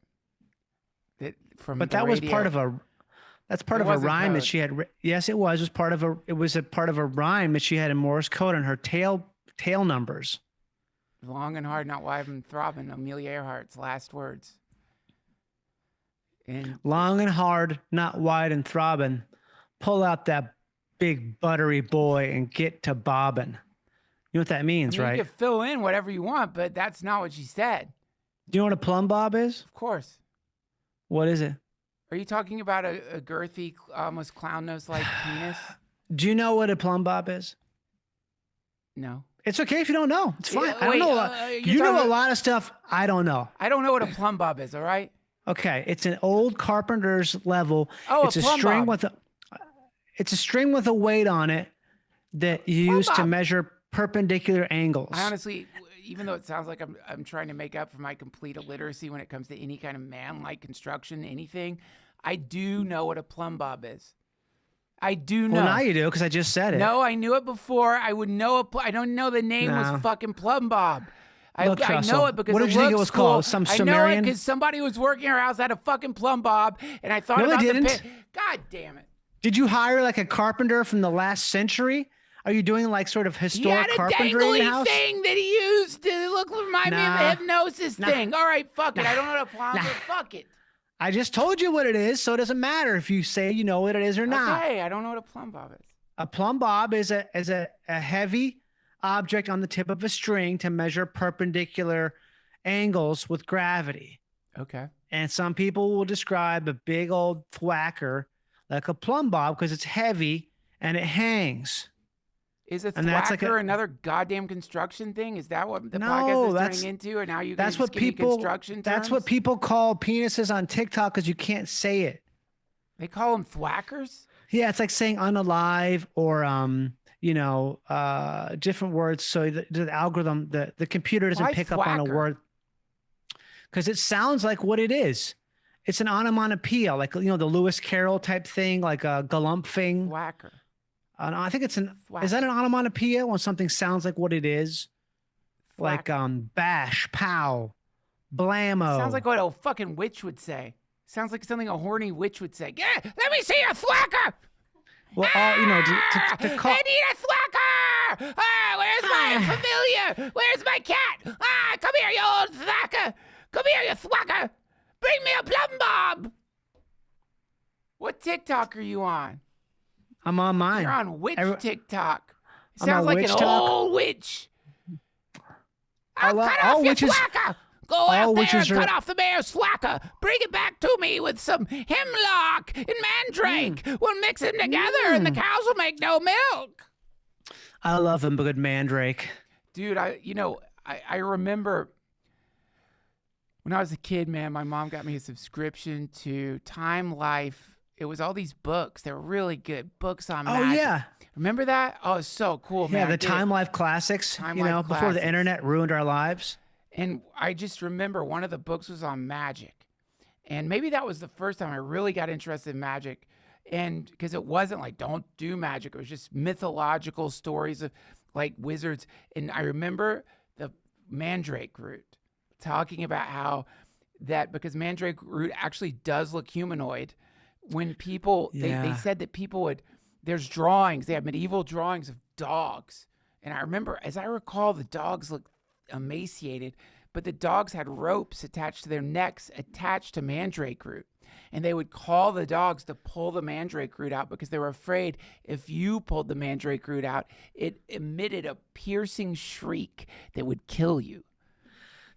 That was part of a. That's part of a rhyme that she had. Yes, it was. It was a part of a rhyme that she had in Morse code on her tail numbers. Long and hard, not wide and throbbing. Amelia Earhart's last words. And long and hard, not wide and throbbing. Pull out that big buttery boy and get to bobbing. You know what that means, right? You can fill in whatever you want, but that's not what she said. Do you know what a plumb bob is? Of course. What is it? Are you talking about a girthy, almost clown nose-like penis? Do you know what a plumb bob is? No. It's okay if you don't know. It's fine. Yeah, I don't know. You know a lot of stuff I don't know. I don't know what a plumb bob is, all right? Okay. It's an old carpenter's level. Oh, it's a string with it's a string with a weight on it that you use to measure perpendicular angles. I honestly, even though it sounds like I'm trying to make up for my complete illiteracy when it comes to any kind of man-like construction, anything, I do know what a plumb bob is. I do know. Well, now you do, because I just said it. No, I knew it before. I would know I don't know the name was fucking plumb bob. Look, I know it because what did you think it was called? Some Sumerian? I know it because somebody was working our house had a fucking plumb bob, and I thought about the God damn it. Did you hire like a carpenter from the last century? Are you doing like sort of historic carpentry in the house? He had a dangly thing that he used to remind me of the hypnosis thing. All right, fuck it. I don't know what a plumb bob is. Fuck it. I just told you what it is, so it doesn't matter if you say you know what it is or not. Okay, I don't know what a plumb bob is. A plumb bob is a heavy object on the tip of a string to measure perpendicular angles with gravity. Okay. And some people will describe a big old thwacker like a plumb bob because it's heavy and it hangs. Is a thwacker another goddamn construction thing? Is that what the podcast is turning into? And now you guys give me construction terms? That's what people call penises on TikTok because you can't say it. They call them thwackers? Yeah, it's like saying unalive or different words. So the algorithm, the computer doesn't pick up on a word because it sounds like what it is. It's an onomatopoeia, like the Lewis Carroll type thing, like a galumphing. Thwacker. I think it's is that an onomatopoeia when something sounds like what it is? Like bash, pow, blammo. Sounds like what a fucking witch would say. Sounds like something a horny witch would say. Yeah, let me see a thwacker. Well, to call. I need a thwacker. Where's my familiar? Where's my cat? Come here, you old thwacker. Come here, you thwacker. Bring me a plumb bob. What TikTok are you on? I'm on mine. You're on witch TikTok. Sounds like an old witch. I'll cut off your thwacker. Go out there and cut off the mayor's thwacker. Bring it back to me with some hemlock and mandrake. We'll mix them together and the cows will make no milk. I love a good mandrake. Dude, I remember when I was a kid, man, my mom got me a subscription to Time Life. It was all these books. They were really good books on magic. Oh, yeah. Remember that? Oh, it's so cool, man. Yeah, the Time Life classics, before the internet ruined our lives. And I just remember one of the books was on magic. And maybe that was the first time I really got interested in magic. And because it wasn't like, don't do magic. It was just mythological stories of like wizards. And I remember the mandrake root talking about how that because mandrake root actually does look humanoid. When people, they said that people would, there's drawings, they have medieval drawings of dogs. And I remember, as I recall, the dogs looked emaciated, but the dogs had ropes attached to their necks, attached to mandrake root. And they would call the dogs to pull the mandrake root out because they were afraid if you pulled the mandrake root out, it emitted a piercing shriek that would kill you.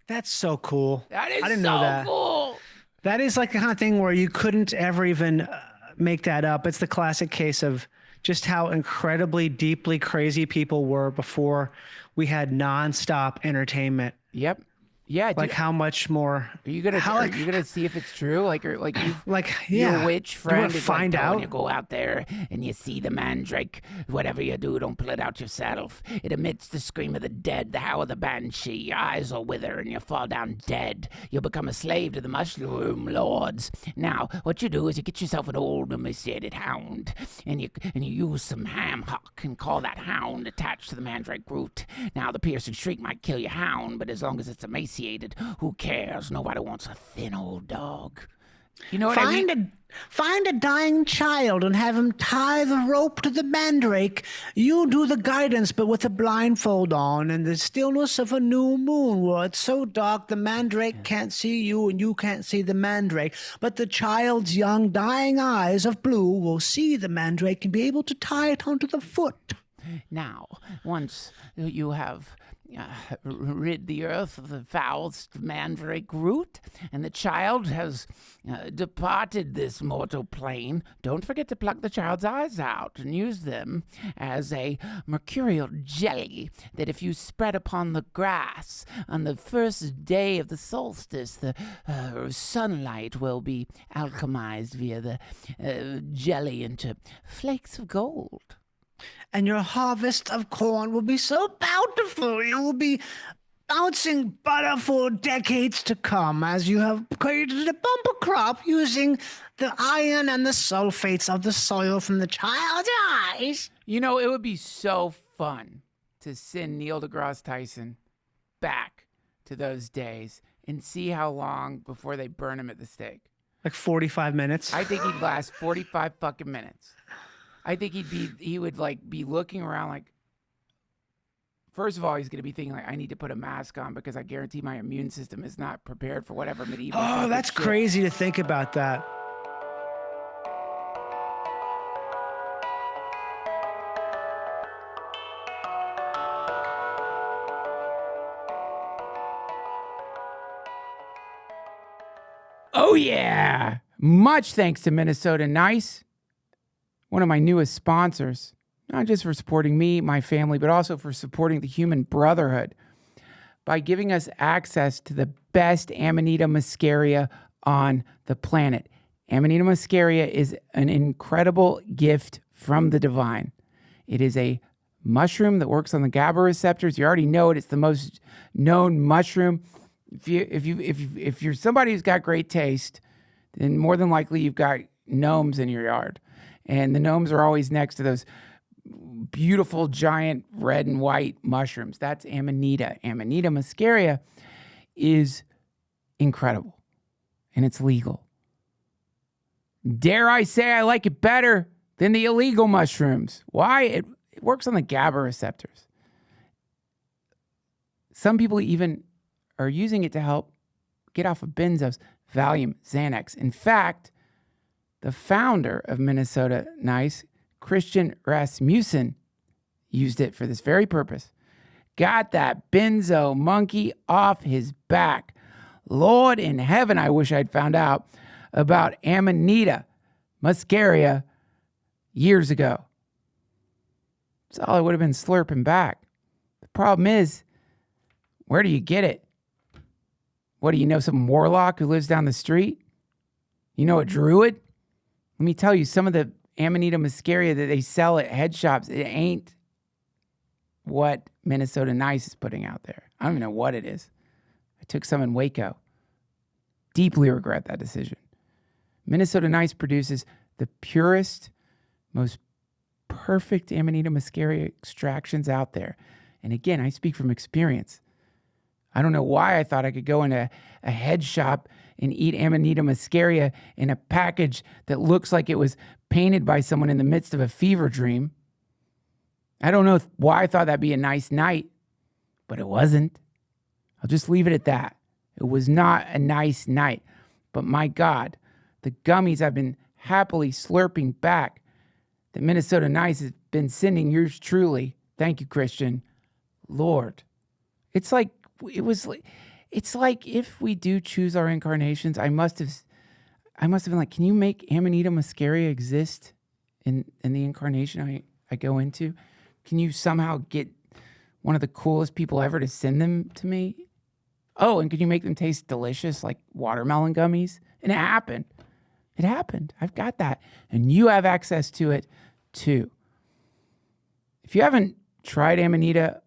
That's so cool. That is so cool. That is like the kind of thing where you couldn't ever even make that up. It's the classic case of just how incredibly deeply crazy people were before we had nonstop entertainment. Yep. Yeah. Like how much more? Are you gonna see if it's true? Your witch friend is find out when you go out there and you see the mandrake. Whatever you do, don't pull it out yourself. It emits the scream of the dead, the howl of the banshee. Your eyes will wither and you fall down dead. You'll become a slave to the mushroom lords. Now, what you do is you get yourself an old emaciated hound, and you use some ham hock and call that hound attached to the mandrake root. Now, the piercing shriek might kill your hound, but as long as it's emaciated, who cares? Nobody wants a thin old dog. You know what I mean? Find a dying child and have him tie the rope to the mandrake. You do the guidance, but with a blindfold on and the stillness of a new moon where it's so dark the mandrake can't see you and you can't see the mandrake. But the child's young dying eyes of blue will see the mandrake and be able to tie it onto the foot. Now, once you have rid the earth of the foulest mandrake root, and the child has departed this mortal plane, don't forget to pluck the child's eyes out and use them as a mercurial jelly that if you spread upon the grass on the first day of the solstice, the sunlight will be alchemized via the jelly into flakes of gold. And your harvest of corn will be so bountiful. You will be bouncing butter for decades to come as you have created a bumper crop using the iron and the sulfates of the soil from the child's eyes. You know, it would be so fun to send Neil deGrasse Tyson back to those days and see how long before they burn him at the stake. Like 45 minutes? I think he'd last 45 fucking minutes. I think he would like be looking around like, first of all, he's going to be thinking like, I need to put a mask on because I guarantee my immune system is not prepared for whatever medieval. Oh, that's crazy to think about that. Oh yeah. Much thanks to Minnesota Nice, one of my newest sponsors, not just for supporting me, my family, but also for supporting the human brotherhood by giving us access to the best Amanita muscaria on the planet. Amanita muscaria is an incredible gift from the divine. It is a mushroom that works on the GABA receptors. You already know it. It's the most known mushroom. If you're somebody who's got great taste, then more than likely you've got gnomes in your yard. And the gnomes are always next to those beautiful, giant red and white mushrooms. That's Amanita. Amanita muscaria is incredible, and it's legal. Dare I say I like it better than the illegal mushrooms. Why? It works on the GABA receptors. Some people even are using it to help get off of benzos, Valium, Xanax. In fact, the founder of Minnesota Nice, Christian Rasmussen, used it for this very purpose. Got that benzo monkey off his back. Lord in heaven, I wish I'd found out about Amanita muscaria years ago. That's all I would have been slurping back. The problem is, where do you get it? What, do you know some warlock who lives down the street? You know a druid? Let me tell you, some of the Amanita muscaria that they sell at head shops, it ain't what Minnesota Nice is putting out there. I don't even know what it is. I took some in Waco. Deeply regret that decision. Minnesota Nice produces the purest, most perfect Amanita muscaria extractions out there. And again, I speak from experience. I don't know why I thought I could go into a head shop and eat Amanita muscaria in a package that looks like it was painted by someone in the midst of a fever dream. I don't know why I thought that'd be a nice night, but it wasn't. I'll just leave it at that. It was not a nice night. But my God, the gummies I've been happily slurping back that Minnesota Nice has been sending yours truly. Thank you, Christian. Lord. It's like if we do choose our incarnations, I must have been like, can you make Amanita muscaria exist in the incarnation I go into? Can you somehow get one of the coolest people ever to send them to me? Oh, and can you make them taste delicious like watermelon gummies? And it happened. It happened. I've got that. And you have access to it too. If you haven't tried Amanita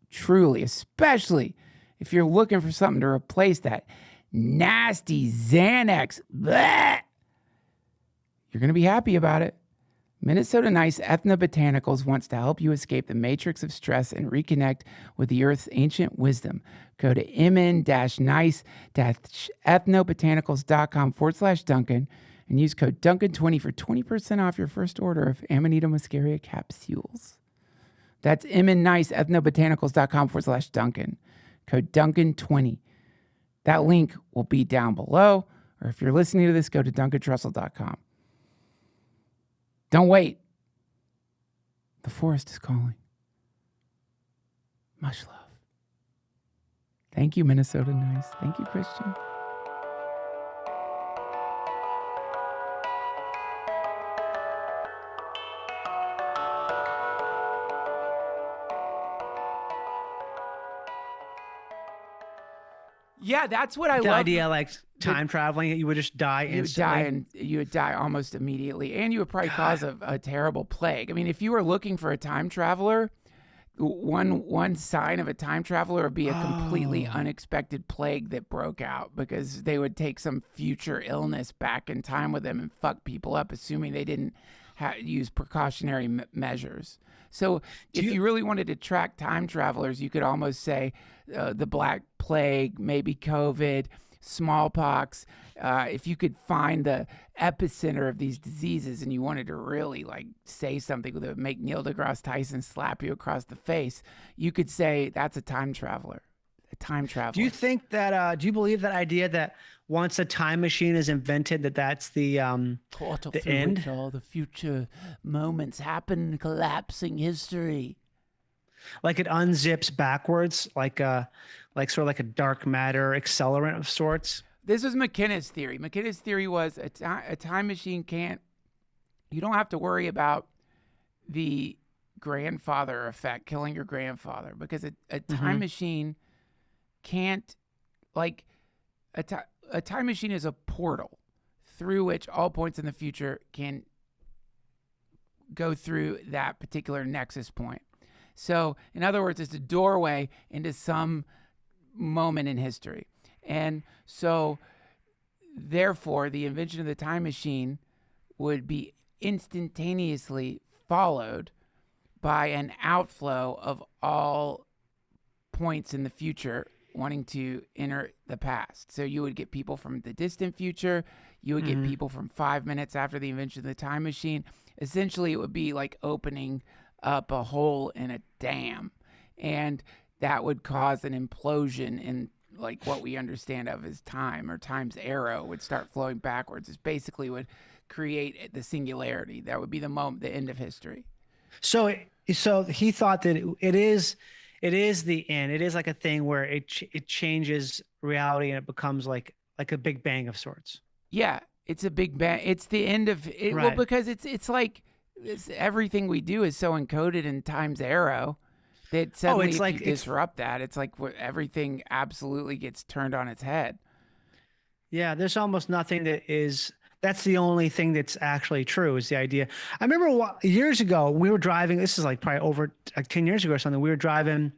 truly, especially if you're looking for something to replace that nasty Xanax, bleh, you're going to be happy about it. Minnesota Nice Ethnobotanicals wants to help you escape the matrix of stress and reconnect with the earth's ancient wisdom. Go to mn-nice-ethnobotanicals.com/Duncan and use code Duncan20 for 20% off your first order of Amanita muscaria capsules. That's mn-nice-ethnobotanicals.com/Duncan. Code Duncan20. That link will be down below, or if you're listening to this, go to DuncanTrussell.com. Don't wait. The forest is calling. Much love. Thank you, Minnesota Nice. Thank you, Christian. Yeah, that's what I love. The idea, like time traveling, you would just die instantly. You would die almost immediately, and you would probably cause a terrible plague. I mean, if you were looking for a time traveler, one sign of a time traveler would be a completely unexpected plague that broke out, because they would take some future illness back in time with them and fuck people up, assuming they didn't use precautionary measures. So if you really wanted to track time travelers, you could almost say the Black Plague, maybe COVID, smallpox. If you could find the epicenter of these diseases and you wanted to really like say something that would make Neil deGrasse Tyson slap you across the face, you could say that's a time traveler. A time traveler. Do you think that? Do you believe that idea that once a time machine is invented, that's the portal the through end? which all the future moments happen, collapsing history. Like it unzips backwards, like sort of like a dark matter accelerant of sorts. This was McKenna's theory. McKenna's theory was a time machine you don't have to worry about the grandfather effect, killing your grandfather, because a time machine can't, like, a time machine is a portal through which all points in the future can go through that particular nexus point. So, in other words, it's a doorway into some moment in history. And so, therefore, the invention of the time machine would be instantaneously followed by an outflow of all points in the future wanting to enter the past. So you would get people from the distant future. You would get people from 5 minutes after the invention of the time machine. Essentially, it would be like opening up a hole in a dam. And that would cause an implosion in like what we understand of as time, or time's arrow would start flowing backwards. It basically would create the singularity. That would be the moment, the end of history. So he thought that it is the end. It is like a thing where it changes reality and it becomes like a big bang of sorts. Yeah, it's a big bang. It's the end of it. Right. Well, because it's like everything we do is so encoded in time's arrow that suddenly it's like you disrupt that, it's like everything absolutely gets turned on its head. Yeah, there's almost nothing that's the only thing that's actually true, is the idea. I remember years ago, we were driving, this is like probably over 10 years ago or something. We were driving,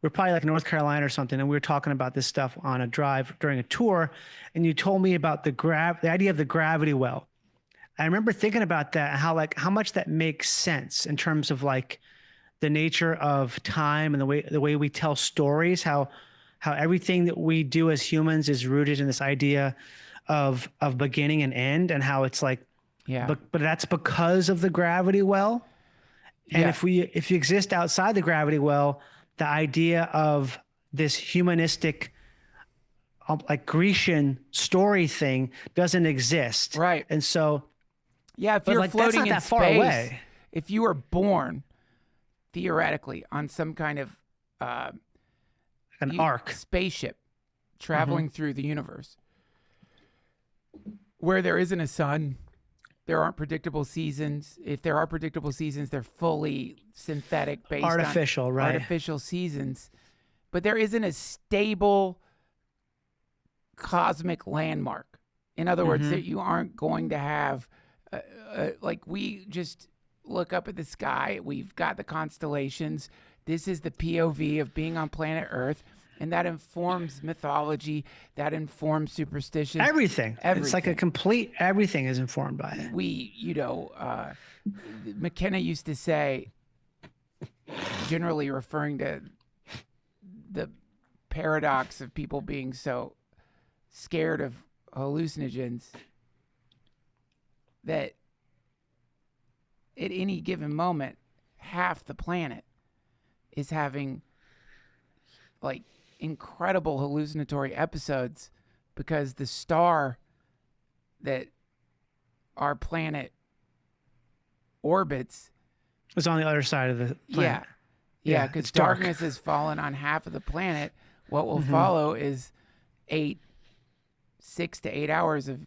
we were probably like North Carolina or something. And we were talking about this stuff on a drive during a tour. And you told me about the idea of the gravity well. I remember thinking about that and how much that makes sense in terms of like the nature of time and the way we tell stories, how everything that we do as humans is rooted in this idea of beginning and end, and how it's like, but that's because of the gravity well. And if you exist outside the gravity well, the idea of this humanistic, like Grecian story thing doesn't exist. Right. And so, if you're floating in space, far away. If you were born theoretically on some kind of an arc spaceship traveling through the universe, where there isn't a sun, there aren't predictable seasons. If there are predictable seasons, they're fully synthetic, based artificial, on right? Artificial seasons. But there isn't a stable cosmic landmark. In other words, that you aren't going to have, like, we just look up at the sky. We've got the constellations. This is the POV of being on planet Earth. And that informs mythology, that informs superstition. Everything. It's like a complete, everything is informed by it. McKenna used to say, generally referring to the paradox of people being so scared of hallucinogens, that at any given moment, half the planet is having like incredible hallucinatory episodes, because the star that our planet orbits is on the other side of the planet. Yeah, because darkness has fallen on half of the planet. What will follow is 6 to 8 hours of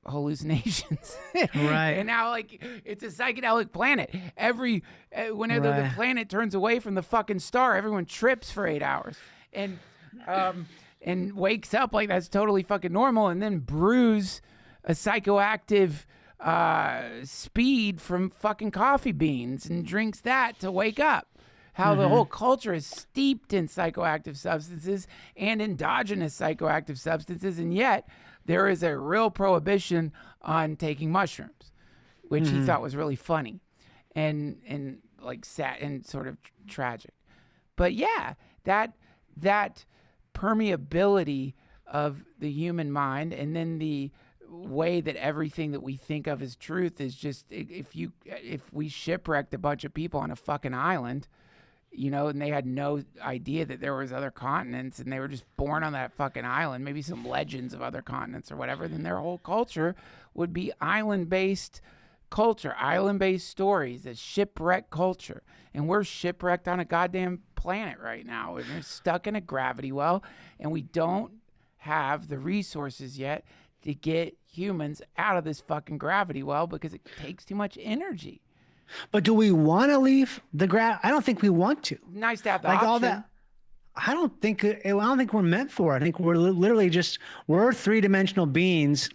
hallucinations. Right. And now, like, it's a psychedelic planet. Whenever the planet turns away from the fucking star, everyone trips for 8 hours. And wakes up like that's totally fucking normal, and then brews a psychoactive speed from fucking coffee beans and drinks that to wake up. How the whole culture is steeped in psychoactive substances and endogenous psychoactive substances, and yet there is a real prohibition on taking mushrooms, which he thought was really funny and like sad and sort of tragic. But yeah, that permeability of the human mind, and then the way that everything that we think of as truth is just, if we shipwrecked a bunch of people on a fucking island, you know, and they had no idea that there was other continents, and they were just born on that fucking island, maybe some legends of other continents or whatever, then their whole culture would be island-based culture, island-based stories, a shipwreck culture. And we're shipwrecked on a goddamn planet right now. We're stuck in a gravity well, and we don't have the resources yet to get humans out of this fucking gravity well because it takes too much energy. But do we want to leave the I don't think we want to. Nice to have the option. All that. I don't think we're meant for it. I think we're literally we're three-dimensional beings,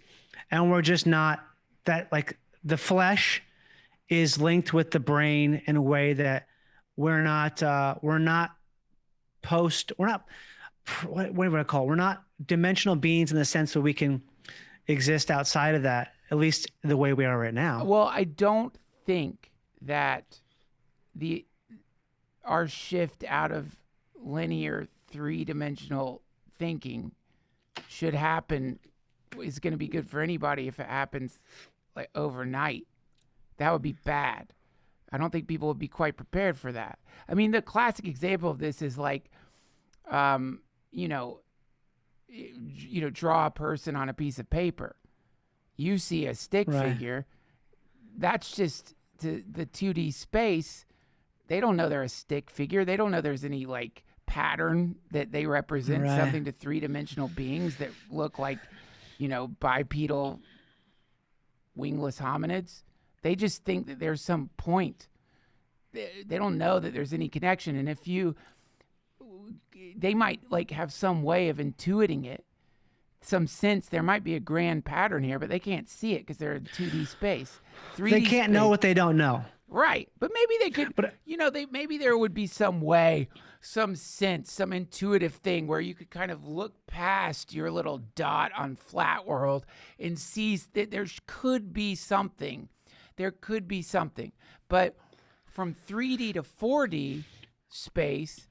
and we're just not that. Like, the flesh is linked with the brain in a way that we're not dimensional beings in the sense that we can exist outside of that, at least the way we are right now. Well, I don't think that our shift out of linear three-dimensional thinking should happen is going to be good for anybody if it happens like overnight. That would be bad. I don't think people would be quite prepared for that. I mean, the classic example of this is like, draw a person on a piece of paper. You see a stick figure. That's just the 2D space. They don't know they're a stick figure. They don't know there's any like pattern that they represent something to three-dimensional beings that look like, bipedal wingless hominids. They just think that there's some point. They don't know that there's any connection. And they might like have some way of intuiting it, some sense there might be a grand pattern here, but they can't see it because they're in 2D space. 3D they can't know what they don't know. Right. But maybe they could, maybe there would be some way, some sense, some intuitive thing where you could kind of look past your little dot on flat world and see that there could be something. There could be something. But from 3D to 4D space,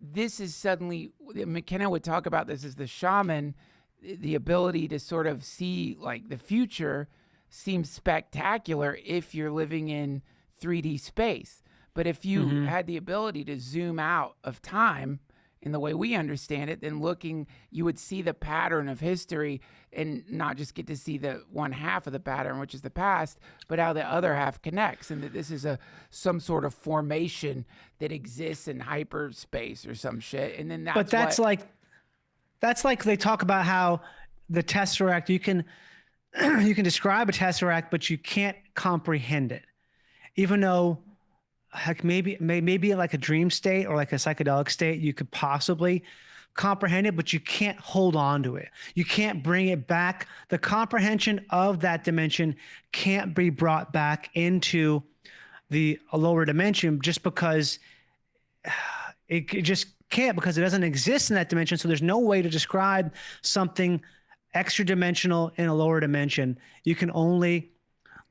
this is suddenly, McKenna would talk about this as the shaman, the ability to sort of see like the future seems spectacular if you're living in 3D space. But if you had the ability to zoom out of time in the way we understand it, then you would see the pattern of history and not just get to see the one half of the pattern, which is the past, but how the other half connects, and that this is some sort of formation that exists in hyperspace or some shit. And then that's like they talk about how the tesseract, you can describe a tesseract, but you can't comprehend it, even though heck, maybe like a dream state or like a psychedelic state, you could possibly comprehend it, but you can't hold on to it. You can't bring it back. The comprehension of that dimension can't be brought back into a lower dimension just because it just can't, because it doesn't exist in that dimension. So there's no way to describe something extra dimensional in a lower dimension. You can only,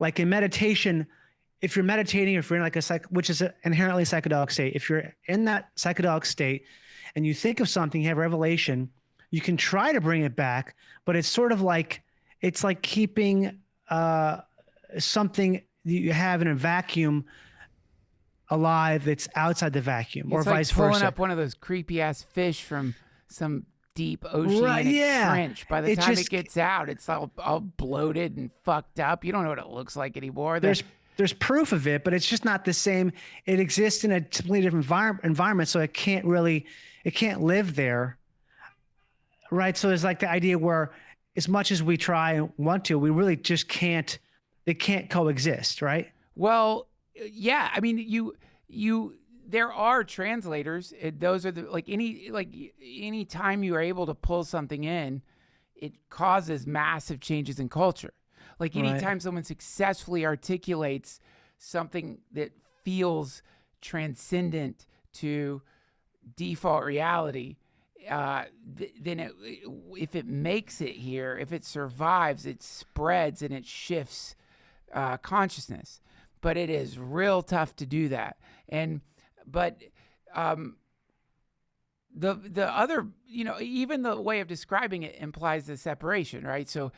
like in meditation, if you're meditating, if you're in like which is an inherently psychedelic state, if you're in that psychedelic state and you think of something, you have revelation, you can try to bring it back, but it's sort of like, it's like keeping something you have in a vacuum alive that's outside the vacuum, or vice versa. Pulling up one of those creepy ass fish from some deep oceanic trench. By the time it gets out, it's all bloated and fucked up. You don't know what it looks like anymore. there's proof of it, but it's just not the same. It exists in a completely different environment, so it can't live there, right? So it's like the idea where, as much as we try and want to, we really just can't. They can't coexist, right? Well, yeah. I mean, there are translators. Those are any time you are able to pull something in, it causes massive changes in culture. Like anytime someone successfully articulates something that feels transcendent to default reality, then if it makes it here, if it survives, it spreads and it shifts consciousness. But it is real tough to do that. But the other, even the way of describing it implies the separation, right? So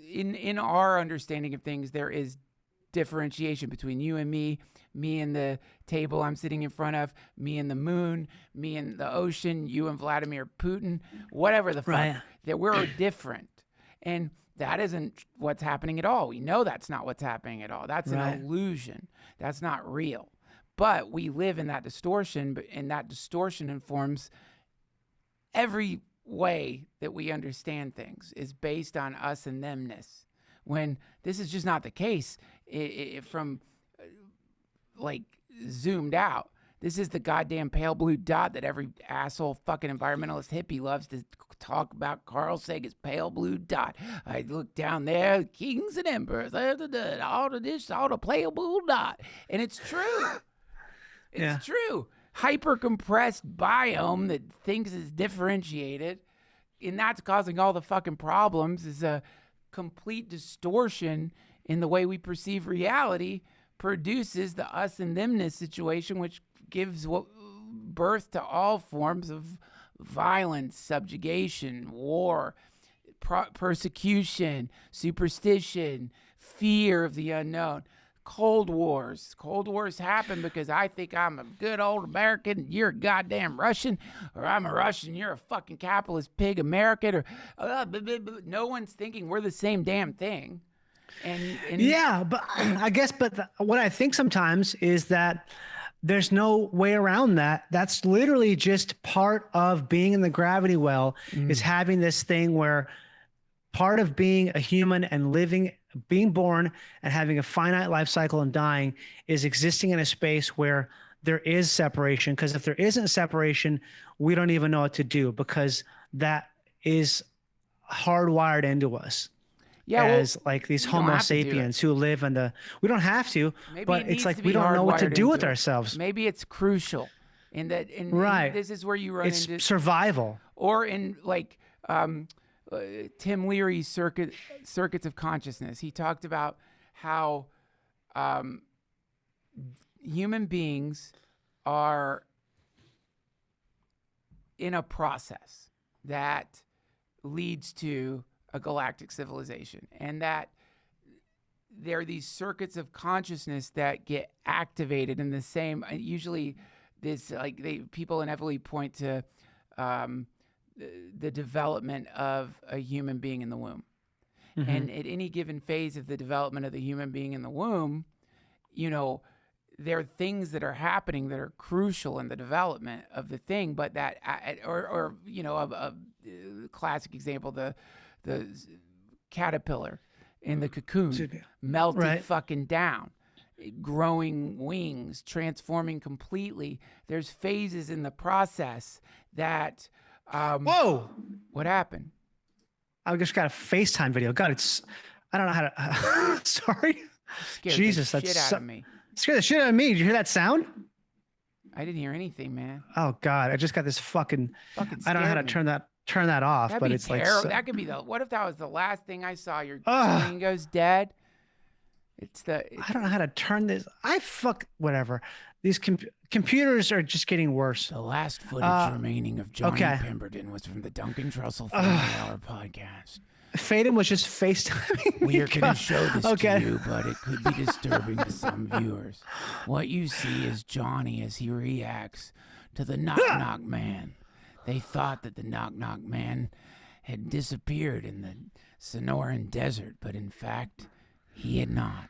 in our understanding of things, there is differentiation between you and me and the table I'm sitting in front of, me and the moon, me and the ocean, you and Vladimir Putin, whatever the fuck, that we're different. And that isn't what's happening at all. We know that's not what's happening at all. That's an illusion. That's not real. But we live in that distortion, and that distortion informs every way that we understand things is based on us and themness. When this is just not the case from zoomed out. This is the goddamn pale blue dot that every asshole fucking environmentalist hippie loves to talk about. Carl Sagan's pale blue dot. I look down there, kings and emperors, all the pale blue dot. And it's true. It's true. Hyper compressed biome that thinks is differentiated, and that's causing all the fucking problems, is a complete distortion in the way we perceive reality, produces the us and themness situation, which gives birth to all forms of violence, subjugation, war, persecution, superstition, fear of the unknown. Cold Wars happen because I think I'm a good old American, you're a goddamn Russian, or I'm a Russian, you're a fucking capitalist pig American, or no one's thinking we're the same damn thing. And yeah, but I guess, what I think sometimes is that there's no way around that. That's literally just part of being in the gravity well, is having this thing where part of being a human and being born and having a finite life cycle and dying is existing in a space where there is separation. Because if there isn't separation, we don't even know what to do, because that is hardwired into us. Yeah, as these Homo sapiens who live in we don't have to, but it's like we don't know what to do with ourselves. Maybe it's crucial in that. Right. This is where you run into survival. Or in Tim Leary's circuits of consciousness. He talked about how human beings are in a process that leads to a galactic civilization, and that there are these circuits of consciousness that get activated in the same. Usually, people inevitably point to the development of a human being in the womb, and at any given phase of the development of the human being in the womb, there are things that are happening that are crucial in the development of the thing, but that, a classic example, the caterpillar in the cocoon melted fucking down, growing wings, transforming completely. There's phases in the process that. Whoa! What happened? I just got a FaceTime video. God, I don't know how to. Sorry. Jesus, that's shit out of me. Scared the shit out of me. Did you hear that sound? I didn't hear anything, man. Oh God, I just got this fucking I don't know how to turn that off. That'd but be it's terrible. That could be what if that was the last thing I saw? Your screen goes dead. I don't know how to turn this. Whatever. These computers are just getting worse. The last footage remaining of Johnny Pemberton was from the Duncan Trussell Family Hour podcast. Faden was just FaceTiming me. We are going to show this to you, but it could be disturbing to some viewers. What you see is Johnny as he reacts to the Knock Knock Man. They thought that the Knock Knock Man had disappeared in the Sonoran Desert, but in fact, he had not.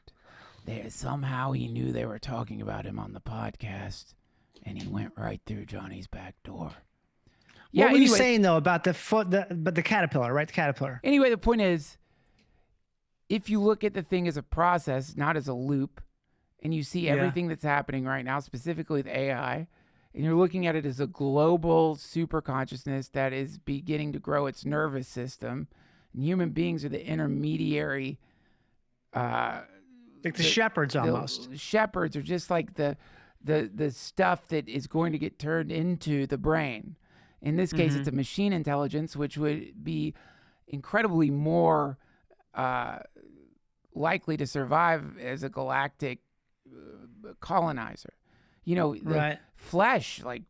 somehow he knew they were talking about him on the podcast, and he went right through Johnny's back door. What were you saying though about the caterpillar, right? The caterpillar. Anyway, the point is, if you look at the thing as a process, not as a loop, and you see everything that's happening right now, specifically with AI, and you're looking at it as a global super consciousness that is beginning to grow its nervous system, and human beings are the intermediary. Like the shepherds almost. The shepherds are just like the stuff that is going to get turned into the brain. In this case, it's a machine intelligence, which would be incredibly more likely to survive as a galactic colonizer. You know, the flesh, like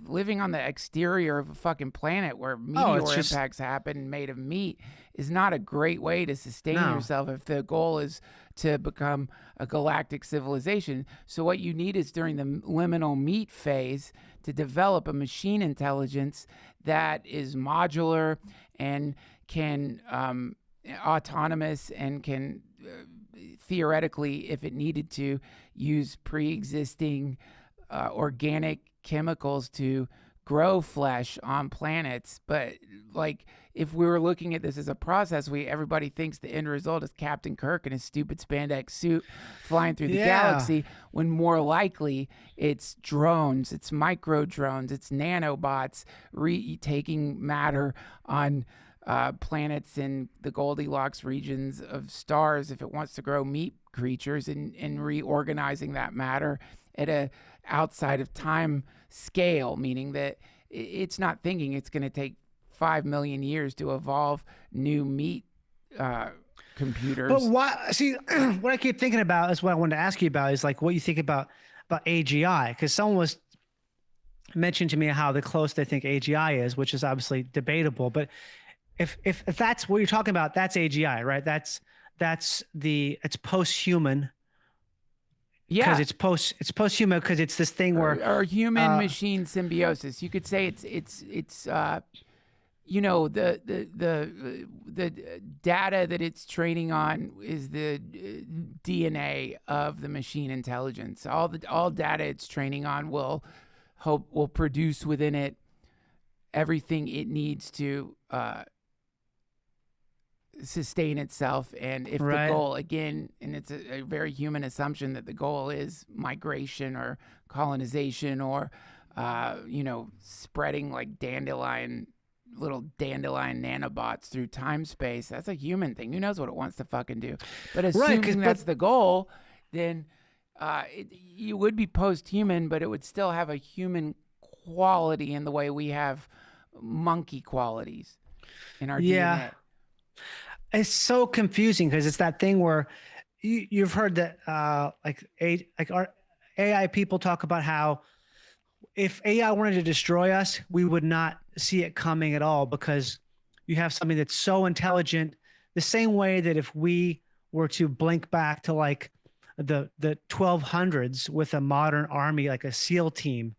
living on the exterior of a fucking planet where meteor impacts happen made of meat is not a great way to sustain yourself if the goal is to become a galactic civilization. So what you need is during the liminal meat phase to develop a machine intelligence that is modular and can autonomous and can theoretically, if it needed to, use pre-existing organic chemicals to grow flesh on planets. But like, if we were looking at this as a process, everybody thinks the end result is Captain Kirk in his stupid spandex suit flying through the galaxy, when more likely it's drones, it's micro drones, it's nanobots taking matter on planets in the Goldilocks regions of stars if it wants to grow meat creatures, and reorganizing that matter at a outside of time scale, meaning that it's not thinking it's going to take 5 million years to evolve new meat computers. But why? See, what I keep thinking about is what I wanted to ask you about is like what you think about AGI, because someone was mentioned to me how close they think AGI is, which is obviously debatable. But if that's what you're talking about, that's AGI, right? It's post-human. Yeah, because it's post-human because it's this thing where or human machine symbiosis. You could say it's you know, the data that it's training on is the DNA of the machine intelligence. All data it's training on will produce within it everything it needs to sustain itself. And if the goal, again, and it's a very human assumption that the goal is migration or colonization or spreading like little dandelion nanobots through time space, that's a human thing. Who knows what it wants to fucking do? But assuming that's the goal, then you would be post-human, but it would still have a human quality in the way we have monkey qualities in our DNA. It's so confusing because it's that thing where you've heard that our AI people talk about how if AI wanted to destroy us, we would not see it coming at all, because you have something that's so intelligent, the same way that if we were to blink back to like the 1200s with a modern army, like a SEAL team,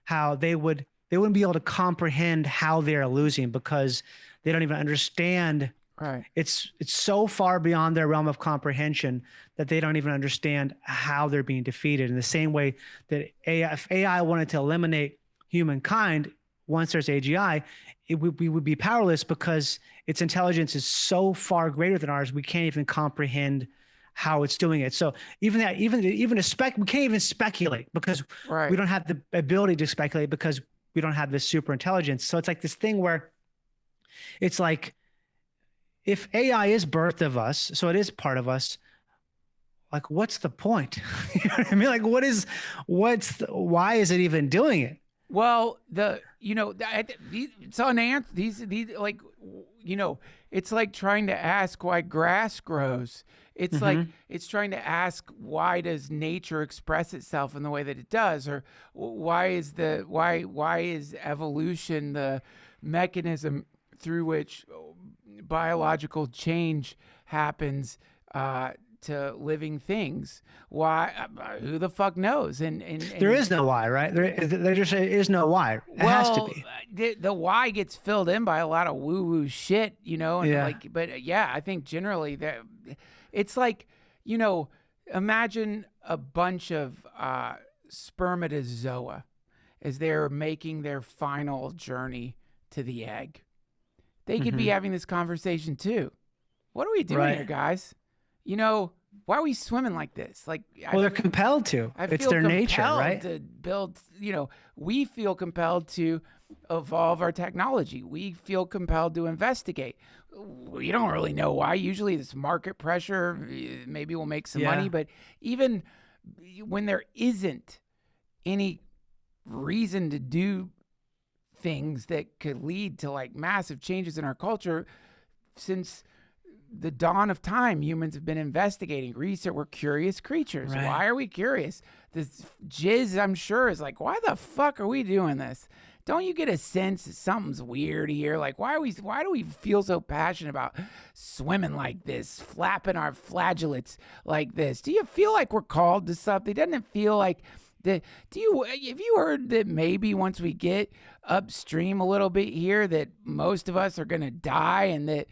how they wouldn't be able to comprehend how they're losing because they don't even understand. Right. It's so far beyond their realm of comprehension that they don't even understand how they're being defeated. In the same way that if AI wanted to eliminate humankind, once there's AGI, we would be powerless because its intelligence is so far greater than ours. We can't even comprehend how it's doing it. So we can't even speculate because we don't have the ability to speculate because we don't have this super intelligence. So it's like this thing where it's like, if AI is birth of us, so it is part of us, like, what's the point? You know what I mean? Like, why is it even doing it? Well, it's unanswered. These like, it's like trying to ask why grass grows. It's like, it's trying to ask, why does nature express itself in the way that it does? Or why is evolution the mechanism through which biological change happens to living things? Why? Who the fuck knows? And there is no why, right? There just is no why. It has to be. The why gets filled in by a lot of woo-woo shit, And yeah. I think generally that it's like, imagine a bunch of spermatozoa as they're making their final journey to the egg. They could be having this conversation too. What are we doing here, guys? You know, why are we swimming like this? Like, well, they're compelled to. It's their nature, right? To build, you know, we feel compelled to evolve our technology. We feel compelled to investigate. We don't really know why. Usually it's market pressure. Maybe we'll make some money. But even when there isn't any reason to do things that could lead to like massive changes in our culture, since the dawn of time, humans have been investigating research. We're curious creatures. Right. Why are we curious? This jizz, I'm sure, is like, why the fuck are we doing this? Don't you get a sense that something's weird here? Like, why do we feel so passionate about swimming like this, flapping our flagellates like this? Do you feel like we're called to something? Doesn't it feel like have you heard that maybe once we get upstream a little bit here, that most of us are going to die, and that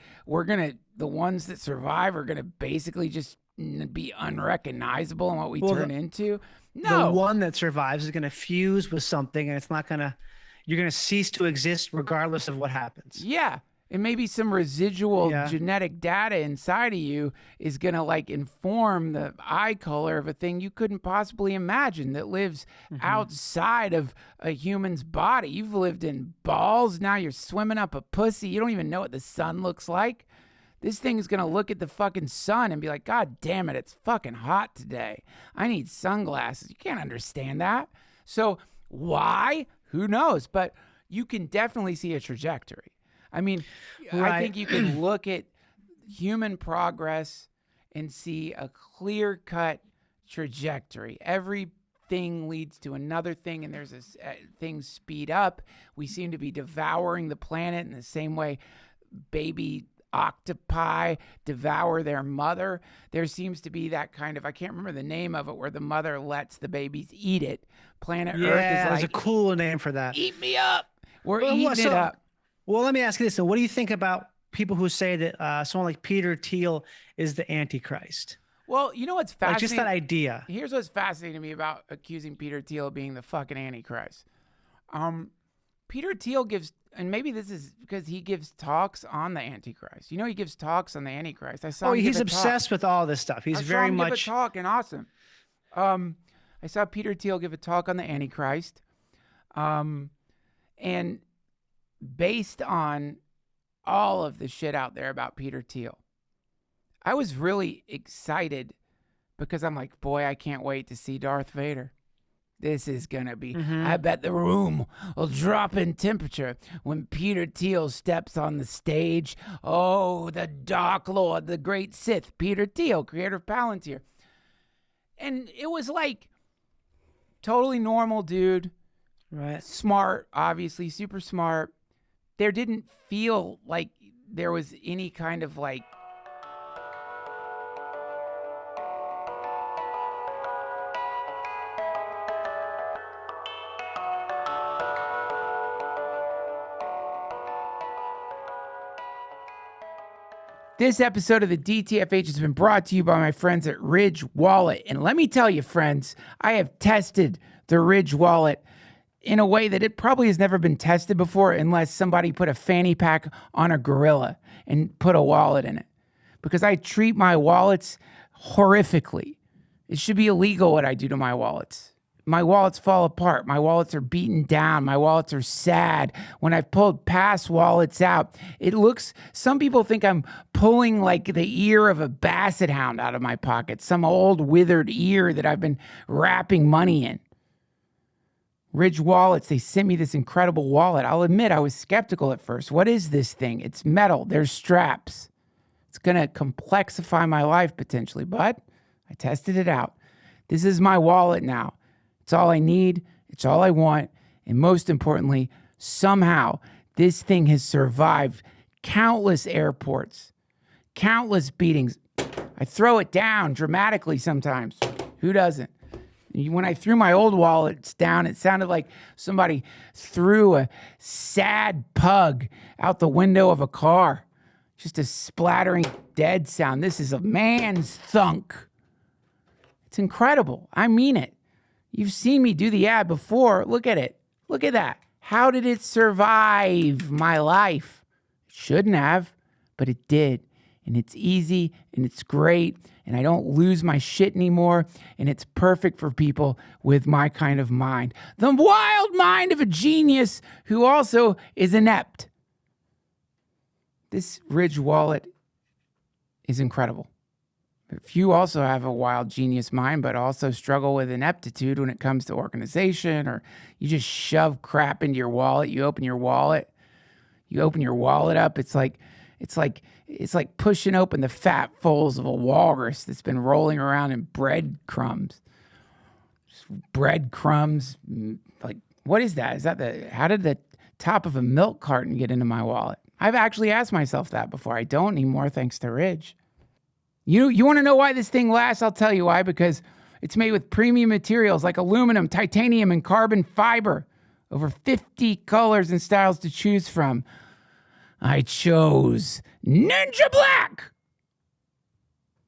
the ones that survive are going to basically just be unrecognizable in what we turn into? No. The one that survives is going to fuse with something, and you're going to cease to exist regardless of what happens. Yeah. And maybe some residual genetic data inside of you is going to like inform the eye color of a thing you couldn't possibly imagine that lives outside of a human's body. You've lived in balls. Now you're swimming up a pussy. You don't even know what the sun looks like. This thing is going to look at the fucking sun and be like, God damn it, it's fucking hot today. I need sunglasses. You can't understand that. So why? Who knows? But you can definitely see a trajectory. I mean, I think you can look at human progress and see a clear-cut trajectory. Everything leads to another thing, and there's things speed up. We seem to be devouring the planet in the same way baby octopi devour their mother. There seems to be that kind of, I can't remember the name of it, where the mother lets the babies eat it. Planet Earth is like, there's a cool name for that. Eat me up. We're eating it up. Well, let me ask you this. So what do you think about people who say that someone like Peter Thiel is the Antichrist? Well, you know what's fascinating? Like just that idea. Here's what's fascinating to me about accusing Peter Thiel of being the fucking Antichrist. Peter Thiel gives, and maybe this is because he gives talks on the Antichrist. You know, he gives talks on the Antichrist. I saw him he's obsessed with all this stuff. He's very much give a talk and awesome. I saw Peter Thiel give a talk on the Antichrist. And based on all of the shit out there about Peter Thiel, I was really excited because I'm like, boy, I can't wait to see Darth Vader. This is going to be, I bet the room will drop in temperature when Peter Thiel steps on the stage. Oh, the Dark Lord, the great Sith, Peter Thiel, creator of Palantir. And it was like totally normal dude. Right. Smart, obviously, super smart. There didn't feel like there was any kind of like This episode of the DTFH has been brought to you by my friends at Ridge Wallet. And let me tell you, friends, I have tested the Ridge Wallet in a way that it probably has never been tested before, unless somebody put a fanny pack on a gorilla and put a wallet in it. Because I treat my wallets horrifically. It should be illegal what I do to my wallets. My wallets fall apart. My wallets are beaten down. My wallets are sad. When I've pulled past wallets out, it looks, some people think I'm pulling like the ear of a basset hound out of my pocket, some old withered ear that I've been wrapping money in. Ridge Wallets, they sent me this incredible wallet. I'll admit I was skeptical at first. What is this thing? It's metal. There's straps. It's going to complexify my life potentially, but I tested it out. This is my wallet now. It's all I need. It's all I want. And most importantly, somehow this thing has survived countless airports, countless beatings. I throw it down dramatically sometimes. Who doesn't? When I threw my old wallets down, it sounded like somebody threw a sad pug out the window of a car. Just a splattering dead sound. This is a man's thunk. It's incredible. I mean it. You've seen me do the ad before. Look at it. Look at that. How did it survive my life? It shouldn't have, but it did. And it's easy and it's great. And I don't lose my shit anymore. And it's perfect for people with my kind of mind. The wild mind of a genius who also is inept. This Ridge wallet is incredible. If you also have a wild genius mind, but also struggle with ineptitude when it comes to organization, or you just shove crap into your wallet, you open your wallet up, it's like pushing open the fat folds of a walrus that's been rolling around in breadcrumbs. Breadcrumbs, like, what is that? How did the top of a milk carton get into my wallet? I've actually asked myself that before. I don't anymore, thanks to Ridge. You want to know why this thing lasts? I'll tell you why. Because it's made with premium materials like aluminum, titanium, and carbon fiber. Over 50 colors and styles to choose from. I chose Ninja Black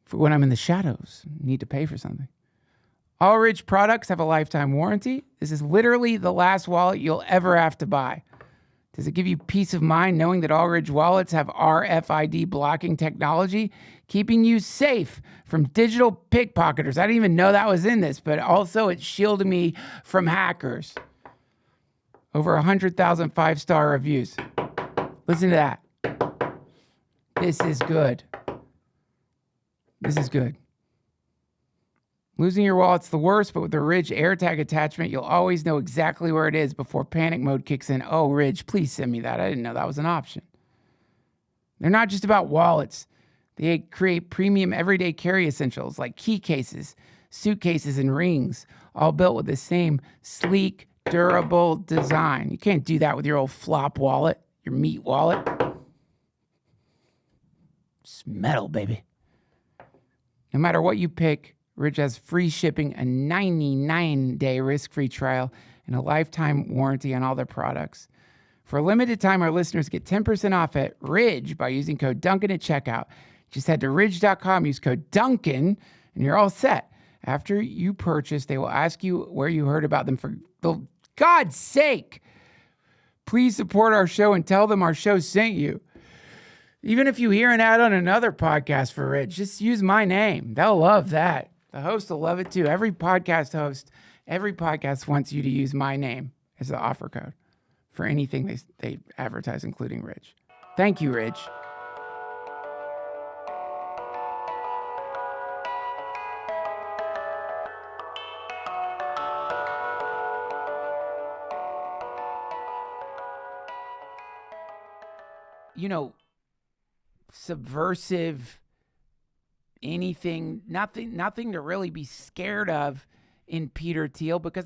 for when I'm in the shadows, need to pay for something. All Ridge products have a lifetime warranty. This is literally the last wallet you'll ever have to buy. Does it give you peace of mind knowing that All Ridge wallets have RFID blocking technology, keeping you safe from digital pickpocketers? I didn't even know that was in this, but also it shielded me from hackers. Over 100,000 5-star reviews. Listen to that. This is good. This is good. Losing your wallet's the worst, but with the Ridge AirTag attachment, you'll always know exactly where it is before panic mode kicks in. Oh, Ridge, please send me that. I didn't know that was an option. They're not just about wallets. They create premium everyday carry essentials like key cases, suitcases, and rings, all built with the same sleek, durable design. You can't do that with your old flop wallet, your meat wallet. It's metal, baby. No matter what you pick, Ridge has free shipping, a 99-day risk-free trial, and a lifetime warranty on all their products. For a limited time, our listeners get 10% off at Ridge by using code Duncan at checkout. Just head to ridge.com, use code Duncan, and you're all set. After you purchase, they will ask you where you heard about them. For God's sake, please support our show and tell them our show sent you. Even if you hear an ad on another podcast for Ridge, just use my name. They'll love that. The host will love it too. Every podcast wants you to use my name as the offer code for anything they advertise, including Ridge. Thank you, Ridge. Subversive, anything, nothing to really be scared of in Peter Thiel, because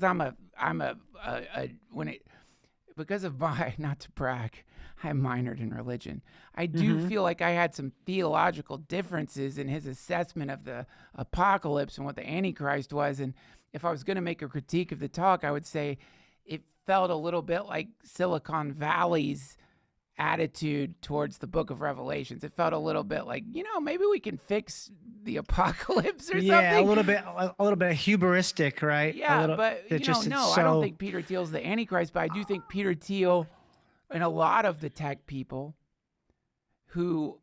because of my, not to brag, I minored in religion. I do feel like I had some theological differences in his assessment of the apocalypse and what the Antichrist was. And if I was going to make a critique of the talk, I would say it felt a little bit like Silicon Valley's attitude towards the book of Revelations. It felt a little bit like, maybe we can fix the apocalypse or something. Yeah, a little bit hubristic, right? Yeah, but I don't think Peter Thiel's the Antichrist, but I do think Peter Thiel and a lot of the tech people who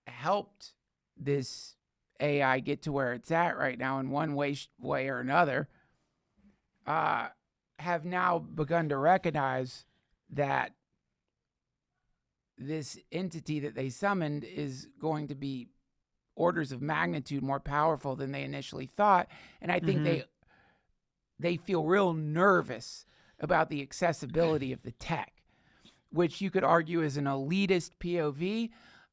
helped this AI get to where it's at right now in one way or another have now begun to recognize that this entity that they summoned is going to be orders of magnitude more powerful than they initially thought. And I think they feel real nervous about the accessibility of the tech, which you could argue is an elitist POV,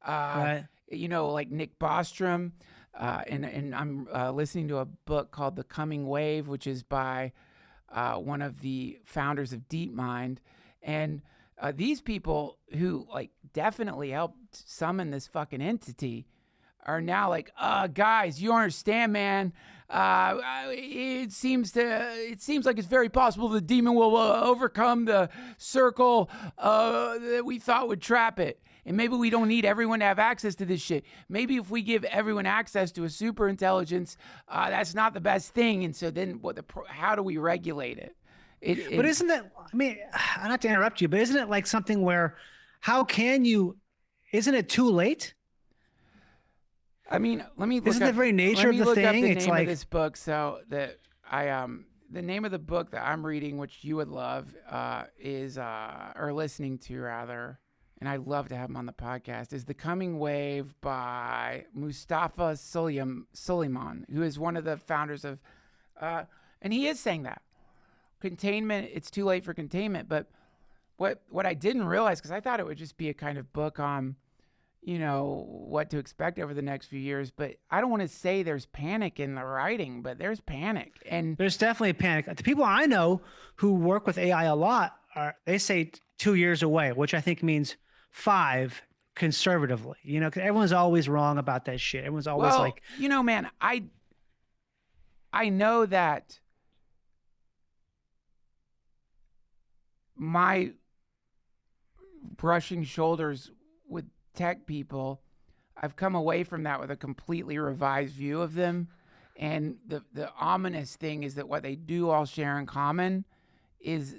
right. Like Nick Bostrom. And I'm listening to a book called The Coming Wave, which is by one of the founders of DeepMind. And these people who definitely helped summon this fucking entity are now like, guys, you understand, man. It seems like it's very possible the demon will overcome the circle that we thought would trap it. And maybe we don't need everyone to have access to this shit. Maybe if we give everyone access to a super intelligence, that's not the best thing. And so then how do we regulate it? But isn't that, I mean, not to interrupt you, but isn't it like something where, isn't it too late? I mean, let me look Isn't the very nature of the thing? It's like this book. So that the name of the book that I'm reading, which you would love, or listening to rather, and I'd love to have him on the podcast, is The Coming Wave by Mustafa Suleyman, who is one of the founders of, and he is saying that containment, it's too late for containment. But what I didn't realize, because I thought it would just be a kind of book on, what to expect over the next few years. But I don't want to say there's panic in the writing, but there's panic. And there's definitely panic. The people I know who work with AI a lot, they say 2 years away, which I think means 5 conservatively, because everyone's always wrong about that shit. Everyone's always man, I know that my brushing shoulders with tech people, I've come away from that with a completely revised view of them. And the ominous thing is that what they do all share in common is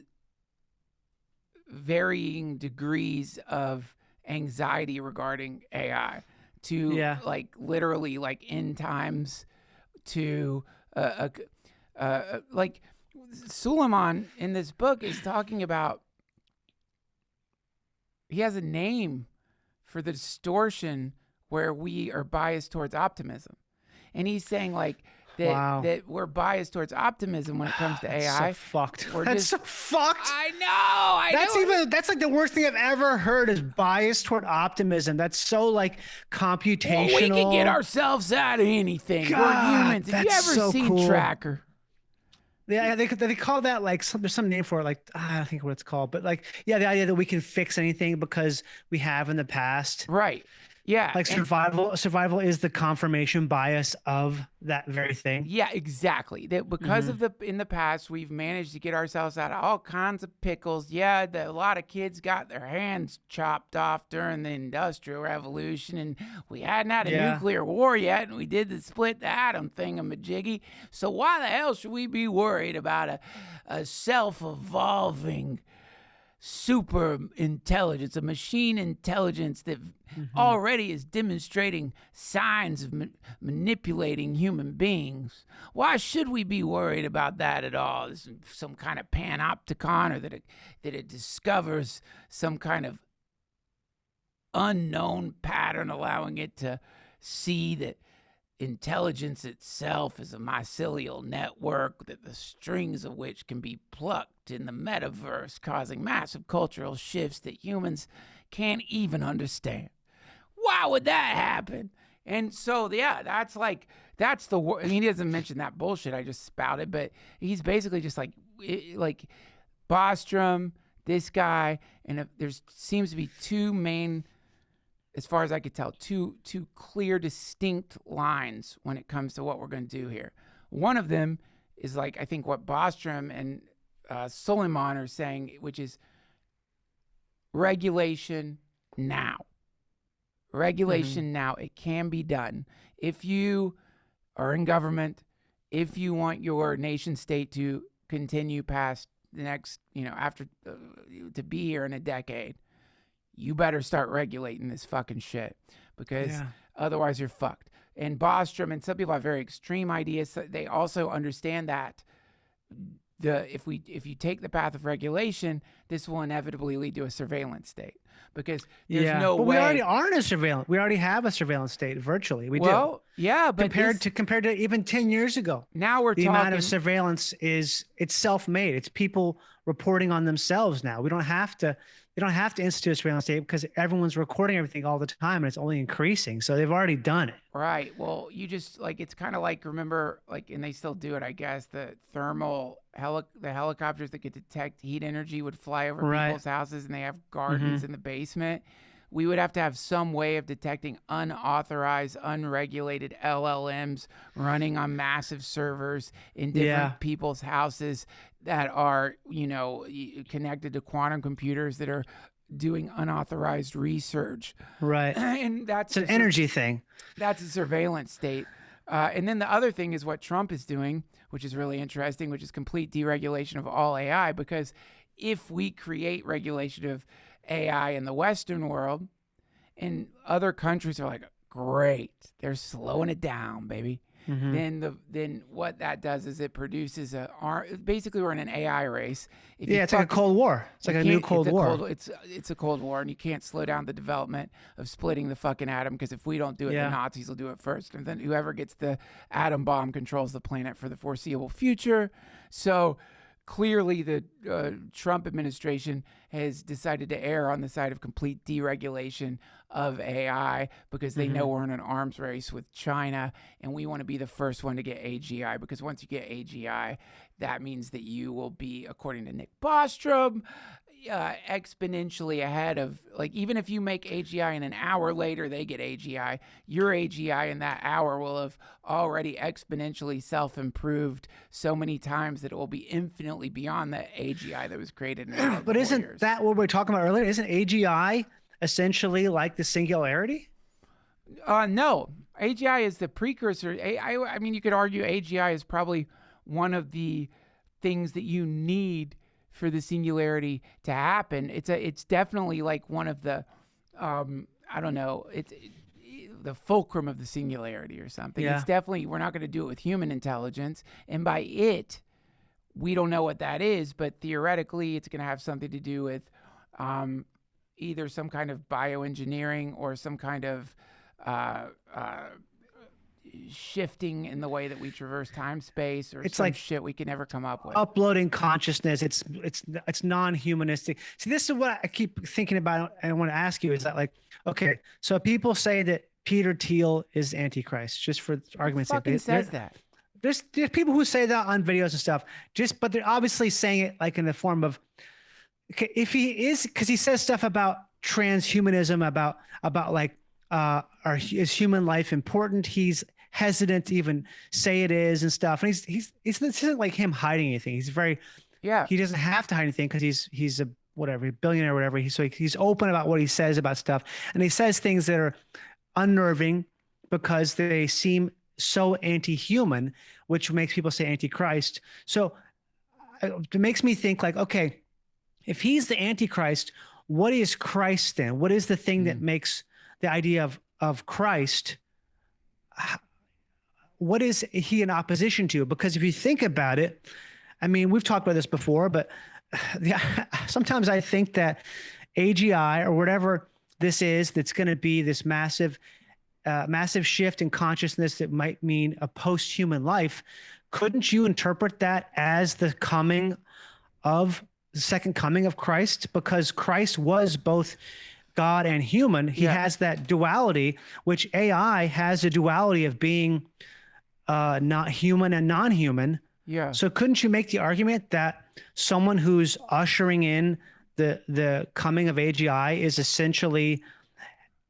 varying degrees of anxiety regarding AI, to literally end times, to like Suleiman in this book is talking about, he has a name for the distortion where we are biased towards optimism. And he's saying that we're biased towards optimism when it comes to AI. So fucked. That's so fucked. I know. That's like the worst thing I've ever heard, is biased toward optimism. That's so computational. Well, we can get ourselves out of anything. God, we're humans. Have you ever seen Tracker? Yeah, they call that there's some name for it, I don't think what it's called, but the idea that we can fix anything because we have in the past. Right. Yeah. Survival is the confirmation bias of that very thing. Yeah, exactly. That because of in the past, we've managed to get ourselves out of all kinds of pickles. Yeah, a lot of kids got their hands chopped off during the Industrial Revolution, and we hadn't had a nuclear war yet, and we did the split the atom thingamajiggy. So why the hell should we be worried about a self-evolving super intelligence, a machine intelligence that already is demonstrating signs of manipulating human beings? Why should we be worried about that at all? Is some kind of panopticon, or that it discovers some kind of unknown pattern, allowing it to see that intelligence itself is a mycelial network, that the strings of which can be plucked in the metaverse, causing massive cultural shifts that humans can't even understand. Why would that happen? And so, that's the he doesn't mention that bullshit I just spouted, but he's basically just like Bostrom, this guy, and there seems to be two main, as far as I could tell, two clear, distinct lines when it comes to what we're going to do here. One of them is I think what Bostrom and Suleiman are saying, which is regulation now. Regulation now. It can be done. If you are in government, if you want your nation state to continue past the next, after to be here in a decade, you better start regulating this fucking shit, because otherwise you're fucked. And Bostrom and some people have very extreme ideas. They also understand that if you take the path of regulation, this will inevitably lead to a surveillance state, because there's no way. We already are in a surveillance. We already have a surveillance state virtually. We do. Yeah, but compared to even 10 years ago. Now we're the talking. amount of surveillance it's self-made. It's people reporting on themselves now. They don't have to institute a surveillance state because everyone's recording everything all the time, and it's only increasing. So they've already done it. Right. Well, you just it's kind of remember, and they still do it, I guess, the thermal the helicopters that could detect heat energy would fly over people's houses, and they have gardens in the basement. We would have to have some way of detecting unauthorized, unregulated LLMs running on massive servers in different people's houses that are, connected to quantum computers that are doing unauthorized research. Right. And it's an energy thing. That's a surveillance state. And then the other thing is what Trump is doing, which is really interesting, which is complete deregulation of all AI. Because if we create regulation of AI in the Western world, and other countries are like, great, they're slowing it down, baby. Then what that does is it produces basically we're in an AI race. It's like a Cold War. It's like a new Cold War. It's a Cold War, and you can't slow down the development of splitting the fucking atom, because if we don't do it, the Nazis will do it first, and then whoever gets the atom bomb controls the planet for the foreseeable future. So clearly the Trump administration has decided to err on the side of complete deregulation of AI, because they know we're in an arms race with China, and we want to be the first one to get AGI, because once you get AGI, that means that you will be, according to Nick Bostrom, exponentially ahead of, like, even if you make AGI and an hour later they get AGI, your AGI in that hour will have already exponentially self-improved so many times that it will be infinitely beyond the AGI that was created in But isn't that what we were talking about earlier? Isn't AGI essentially like the singularity? No. AGI is the precursor. I mean, you could argue AGI is probably one of the things that you need for the singularity to happen. It's definitely like one of the, I don't know, it's the fulcrum of the singularity or something. It's definitely, we're not going to do it with human intelligence. And by it, we don't know what that is, but theoretically it's going to have something to do with either some kind of bioengineering or some kind of shifting in the way that we traverse time space, or it's some like shit we can never come up with. Uploading consciousness. It's non-humanistic. See, this is what I keep thinking about, and I want to ask you is that, like, okay, so people say that Peter Thiel is Antichrist, just for argument's sake. Who says that? There's people who say that on videos and stuff, but they're obviously saying it like in the form of, okay, if he is, because he says stuff about transhumanism, about like, is human life important? He's hesitant to even say it is and stuff. And this isn't like him hiding anything. He's very, he doesn't have to hide anything, because he's a whatever, billionaire or whatever. He's open about what he says about stuff. And he says things that are unnerving because they seem so anti-human, which makes people say antichrist. So it makes me think, like, okay, if he's the Antichrist, what is Christ then? What is the thing that makes the idea of Christ, what is he in opposition to? Because if you think about it, I mean, we've talked about this before, but sometimes I think that AGI or whatever this is, that's going to be this massive shift in consciousness that might mean a post-human life. Couldn't you interpret that as the second coming of Christ? Because Christ was both God and human. He has that duality, which AI has a duality of being not human and non-human. Yeah. So couldn't you make the argument that someone who's ushering in the coming of AGI is essentially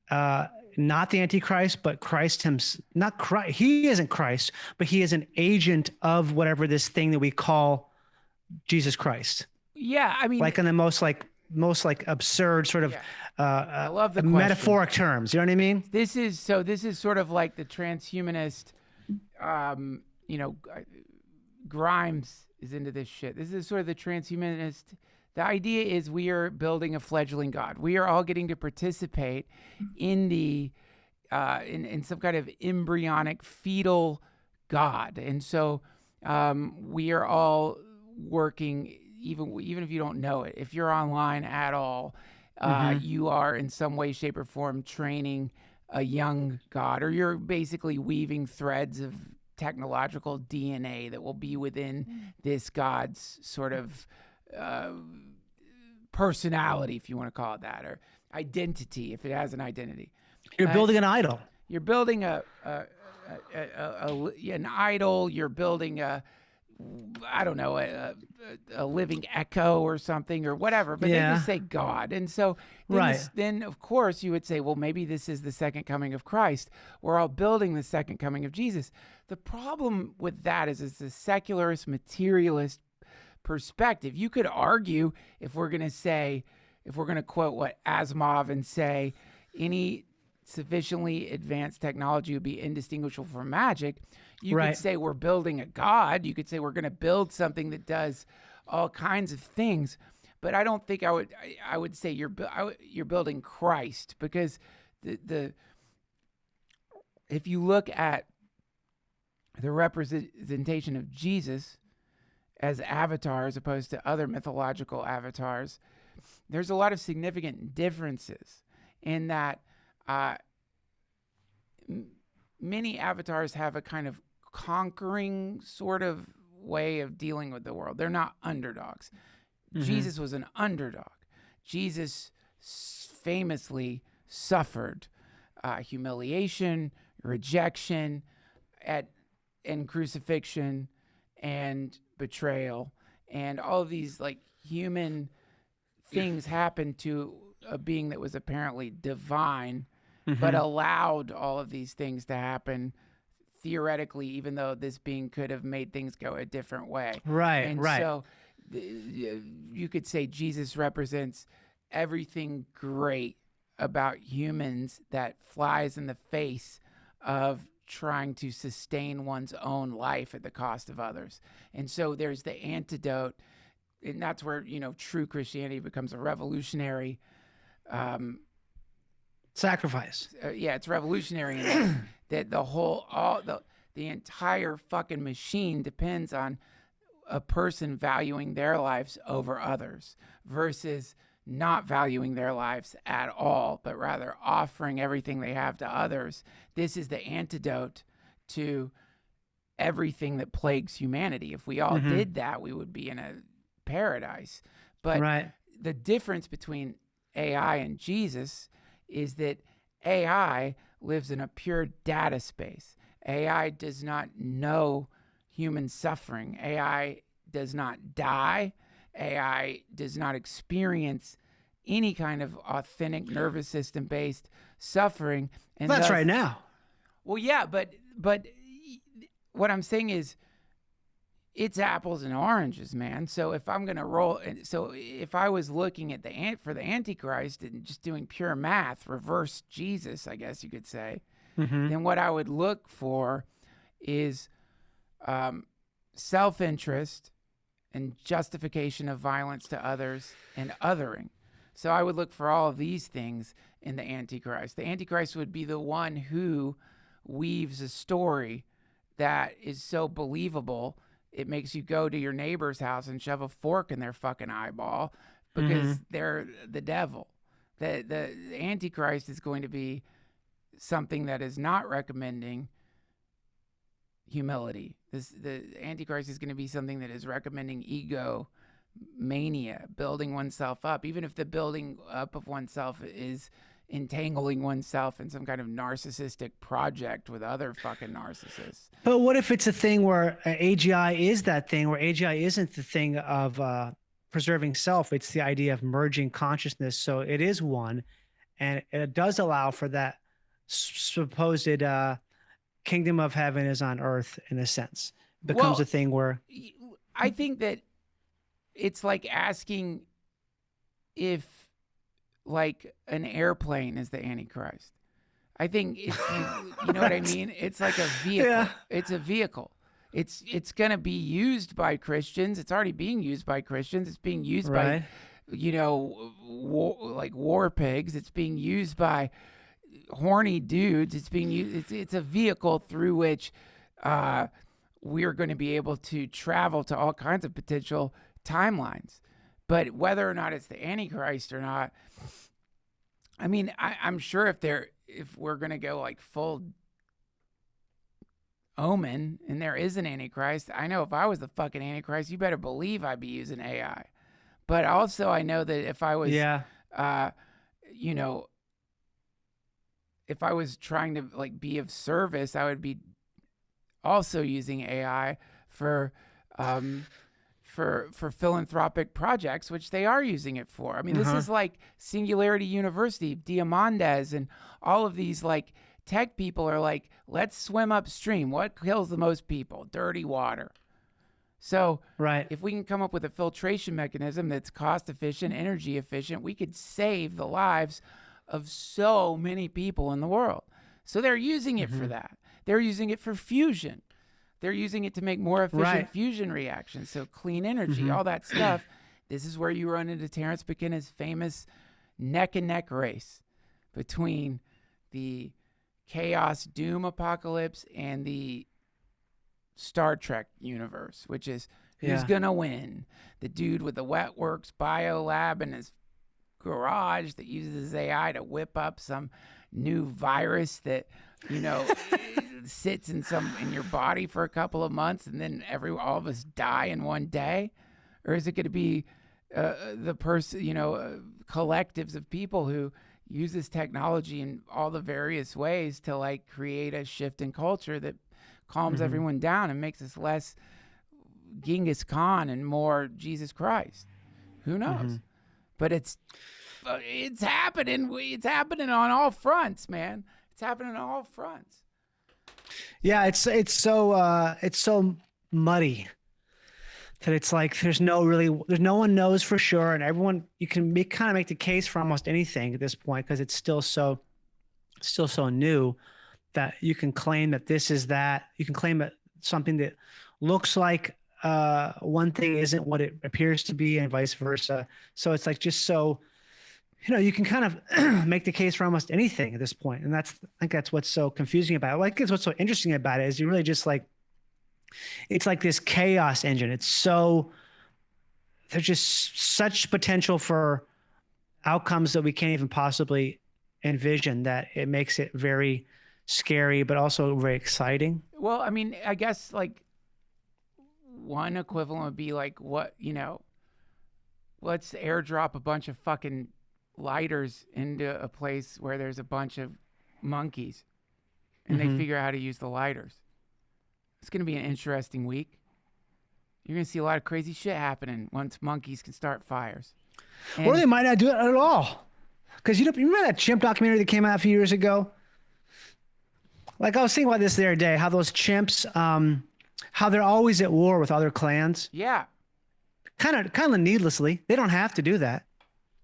not the Antichrist, but Christ himself? Not Christ. He isn't Christ, but he is an agent of whatever this thing that we call Jesus Christ. Yeah, I mean, like in the most absurd sort of I love the metaphoric terms. You know what I mean? This is sort of like the transhumanist, Grimes is into this shit. This is sort of the transhumanist. The idea is we are building a fledgling God. We are all getting to participate in the in some kind of embryonic fetal God. And so we are all working, even if you don't know it, if you're online at all, you are in some way, shape, or form training a young God, or you're basically weaving threads of technological DNA that will be within this God's sort of personality, if you want to call it that, or identity, if it has an identity. You're building an idol. You're building an idol. You're building a living echo or something or whatever, but they just say God. And so then of course you would say, well, maybe this is the second coming of Christ. We're all building the second coming of Jesus. The problem with that is it's a secularist, materialist perspective. You could argue, if we're going to say if we're going to quote what Asimov and say, any sufficiently advanced technology would be indistinguishable from magic. You could say we're building a god. You could say we're going to build something that does all kinds of things. But I don't think I would say you're building Christ, because if you look at the representation of Jesus as avatar as opposed to other mythological avatars, there's a lot of significant differences in that many avatars have a kind of conquering sort of way of dealing with the world. They're not underdogs. Mm-hmm. Jesus was an underdog. Jesus famously suffered humiliation, rejection, and crucifixion, and betrayal, and all of these like human things happened to a being that was apparently divine, but allowed all of these things to happen theoretically, even though this being could have made things go a different way. So you could say Jesus represents everything great about humans that flies in the face of trying to sustain one's own life at the cost of others. And so there's the antidote, and that's where, true Christianity becomes a revolutionary sacrifice. It's revolutionary in that the entire fucking machine depends on a person valuing their lives over others versus not valuing their lives at all, but rather offering everything they have to others. This is the antidote to everything that plagues humanity. If we all did that, we would be in a paradise. But the difference between AI and Jesus is that AI lives in a pure data space. AI does not know human suffering. AI does not die. AI does not experience any kind of authentic nervous system based suffering. And that's right now. Well, yeah, but what I'm saying is it's apples and oranges, man. So if I'm going to if I was looking at for the Antichrist and just doing pure math, reverse Jesus, I guess you could say, then what I would look for is self-interest and justification of violence to others and othering. So I would look for all of these things in the Antichrist. The Antichrist would be the one who weaves a story that is so believable it makes you go to your neighbor's house and shove a fork in their fucking eyeball because they're the devil. The Antichrist is going to be something that is not recommending humility. The Antichrist is going to be something that is recommending ego mania, building oneself up, even if the building up of oneself is entangling oneself in some kind of narcissistic project with other fucking narcissists. But what if it's a thing where AGI is that thing, where AGI isn't the thing of preserving self, it's the idea of merging consciousness, so it is one, and it does allow for that supposed kingdom of heaven is on earth, in a sense. It becomes a thing where I think that it's like asking if like an airplane is the Antichrist. I think if you know what I mean? It's like a vehicle. Yeah. It's a vehicle. It's going to be used by Christians. It's already being used by Christians. It's being used by, like war pigs. It's being used by horny dudes. It's being used. It's a vehicle through which we're going to be able to travel to all kinds of potential timelines. But whether or not it's the Antichrist or not, I mean, I'm sure if we're going to go like full Omen and there is an Antichrist, I know if I was the fucking Antichrist, you better believe I'd be using AI. But also I know that if I was, if I was trying to like be of service, I would be also using AI for philanthropic projects, which they are using it for. I mean, this is like Singularity University, Diamandis, and all of these like tech people are like, let's swim upstream. What kills the most people? Dirty water. So right. if we can come up with a filtration mechanism that's cost efficient, energy efficient, we could save the lives of so many people in the world. So they're using it for that. They're using it for fusion. They're using it to make more efficient fusion reactions. So clean energy, all that stuff. This is where you run into Terence McKenna's famous neck and neck race between the chaos doom apocalypse and the Star Trek universe, which is who's gonna win? The dude with the Wet Works bio lab in his garage that uses AI to whip up some new virus that, sits in your body for a couple of months and then all of us die in one day? Or is it going to be the person, collectives of people who use this technology in all the various ways to like create a shift in culture that calms everyone down and makes us less Genghis Khan and more Jesus Christ? Who knows? But it's happening. It's happening on all fronts, man. It's happening on all fronts. Yeah, it's so muddy that it's like there's no one knows for sure, and everyone you can kind of make the case for almost anything at this point because it's still so new that you can claim that this is that. You can claim that something that looks like one thing isn't what it appears to be, and vice versa. So it's like just so. You can kind of make the case for almost anything at this point. And I think that's what's so confusing about it. Like, it's what's so interesting about it is you really just like, it's like this chaos engine. There's just such potential for outcomes that we can't even possibly envision that it makes it very scary, but also very exciting. Well, I mean, I guess like one equivalent would be like let's airdrop a bunch of fucking lighters into a place where there's a bunch of monkeys and they figure out how to use the lighters. It's going to be an interesting week. You're going to see a lot of crazy shit happening once monkeys can start fires. Or they might not do it at all. Because you remember that chimp documentary that came out a few years ago? Like, I was thinking about this the other day, how those chimps, how they're always at war with other clans. Yeah. Kind of needlessly. They don't have to do that.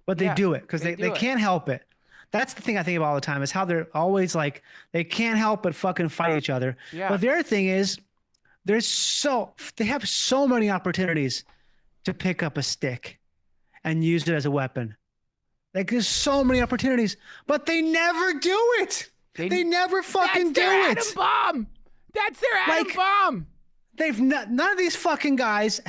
But they do it because they can't help it. That's the thing I think about all the time is how they're always like, they can't help but fucking fight each other. Yeah. But the other thing is they have so many opportunities to pick up a stick and use it as a weapon. Like there's so many opportunities, but they never do it. They never fucking do it. That's their atom bomb. That's their atom bomb. None of these fucking guys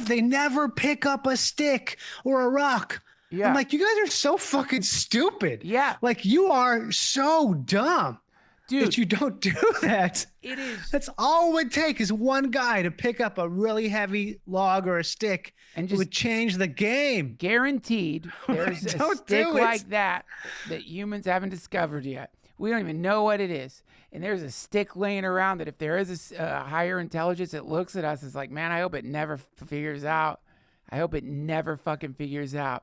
they never pick up a stick or a rock. Yeah. I'm like, you guys are so fucking stupid. Yeah. Like, you are so dumb. Dude, that you don't do that. It is. That's all it would take is one guy to pick up a really heavy log or a stick and just would change the game. Guaranteed there's a stick like that humans haven't discovered yet. We don't even know what it is. And there's a stick laying around that if there is a higher intelligence that looks at us, it's like, man, I hope it never figures out. I hope it never fucking figures out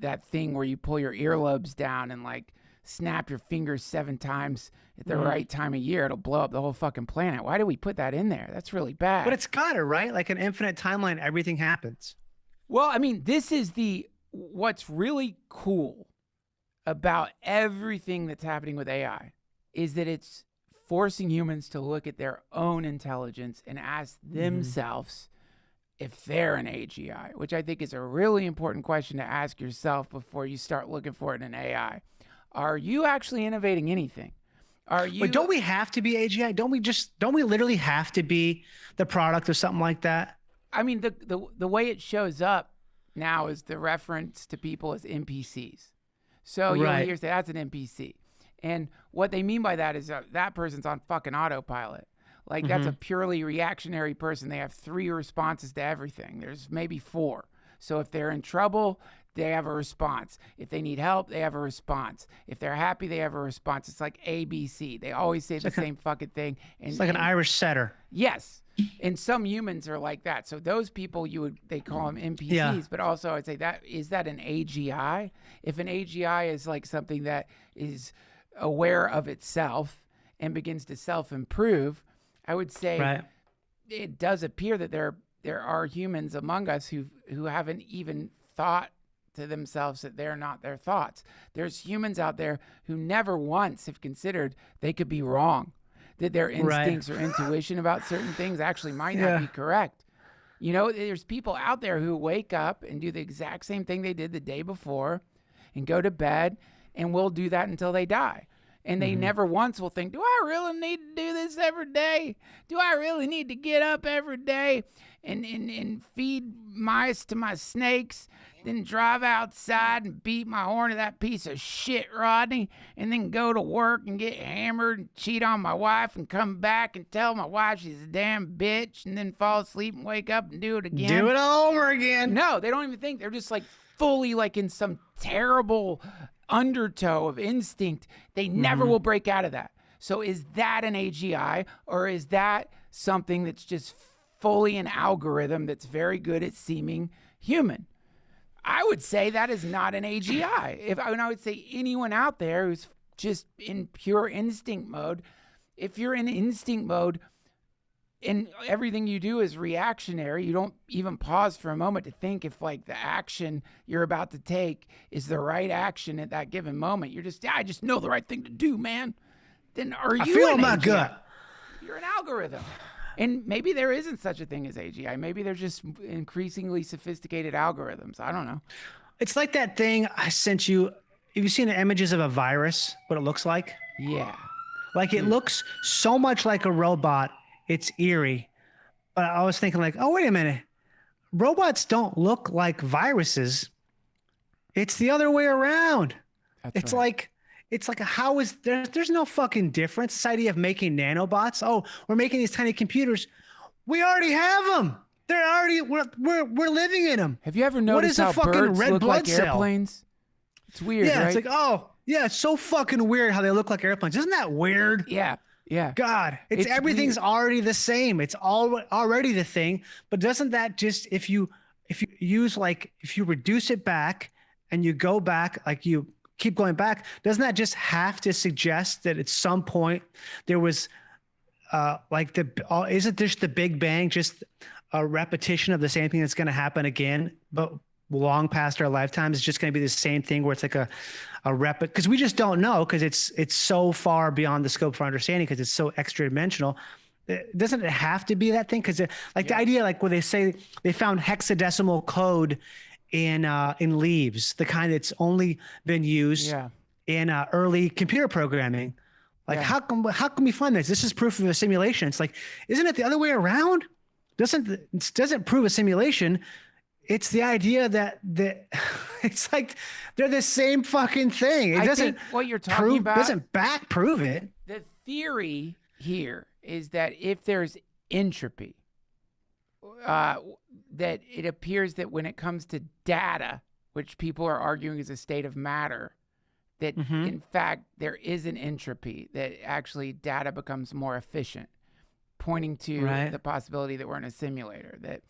that thing where you pull your earlobes down and like snap your fingers 7 times at the right time of year. It'll blow up the whole fucking planet. Why did we put that in there? That's really bad. But it's got it, right? Like an infinite timeline, everything happens. Well, I mean, this is what's really cool about everything that's happening with AI is that it's forcing humans to look at their own intelligence and ask themselves if they're an AGI, which I think is a really important question to ask yourself before you start looking for it in AI. Are you actually innovating anything? But don't we have to be AGI? Don't we literally have to be the product of something like that? I mean, the way it shows up now is the reference to people as NPCs. So you'll hear say that's an NPC. And what they mean by that is that person's on fucking autopilot. Like that's a purely reactionary person. They have 3 responses to everything. There's maybe 4. So if they're in trouble, they have a response. If they need help, they have a response. If they're happy, they have a response. It's like ABC. They always say the same fucking thing. And, it's like an Irish setter. Yes. And some humans are like that. So those people they call them NPCs, but also I'd say is that an AGI? If an AGI is like something that is aware of itself and begins to self-improve, I would say it does appear that they're there are humans among us who haven't even thought to themselves that they're not their thoughts. There's humans out there who never once have considered they could be wrong, that their instincts or intuition about certain things actually might not be correct. You know, there's people out there who wake up and do the exact same thing they did the day before and go to bed and will do that until they die. And they never once will think, do I really need to do this every day? Do I really need to get up every day and feed mice to my snakes, then drive outside and beat my horn to that piece of shit, Rodney, and then go to work and get hammered and cheat on my wife and come back and tell my wife she's a damn bitch and then fall asleep and wake up and do it again? Do it all over again. No, they don't even think. They're just like fully like in some terrible undertow of instinct. They never will break out of that. So is that an AGI, or is that something that's just fully an algorithm that's very good at seeming human? I would say that is not an AGI. I would say anyone out there who's just in pure instinct mode, if you're in instinct mode and everything you do is reactionary, you don't even pause for a moment to think if like the action you're about to take is the right action at that given moment. You're just, I just know the right thing to do, man. Then are you? I feel my gut. You're an algorithm. And maybe there isn't such a thing as AGI. Maybe they're just increasingly sophisticated algorithms. I don't know. It's like that thing I sent you. Have you seen the images of a virus, what it looks like? Yeah. Like it looks so much like a robot. It's eerie. But I was thinking like, oh, wait a minute. Robots don't look like viruses. It's the other way around. It's like how is there's no fucking difference. This idea of making nanobots. Oh, we're making these tiny computers. We already have them. They're already we're living in them. Have you ever noticed how birds look like airplanes? It's weird, right? It's like, oh, yeah, it's so fucking weird how they look like airplanes. Isn't that weird? Yeah. God, it's everything's weird. Already the same. It's all already the thing. But doesn't that just if you reduce it back and you go back, like you keep going back, doesn't that just have to suggest that at some point there was isn't this the Big Bang just a repetition of the same thing that's going to happen again, but long past our lifetime? It's just going to be the same thing where it's like a because we just don't know, because it's so far beyond the scope for understanding, because it's so extra dimensional. Doesn't it have to be that thing? Because the idea, like where they say they found hexadecimal code in leaves, the kind that's only been used in early computer programming. Like how can we find this? This is proof of a simulation. It's like, isn't it the other way around? Doesn't prove a simulation. It's the idea that it's like they're the same fucking thing. It doesn't what you're talking about doesn't back prove it. The theory here is that if there's entropy, that it appears that when it comes to data, which people are arguing is a state of matter, that in fact there is an entropy, that actually data becomes more efficient, pointing to the possibility that we're in a simulator. That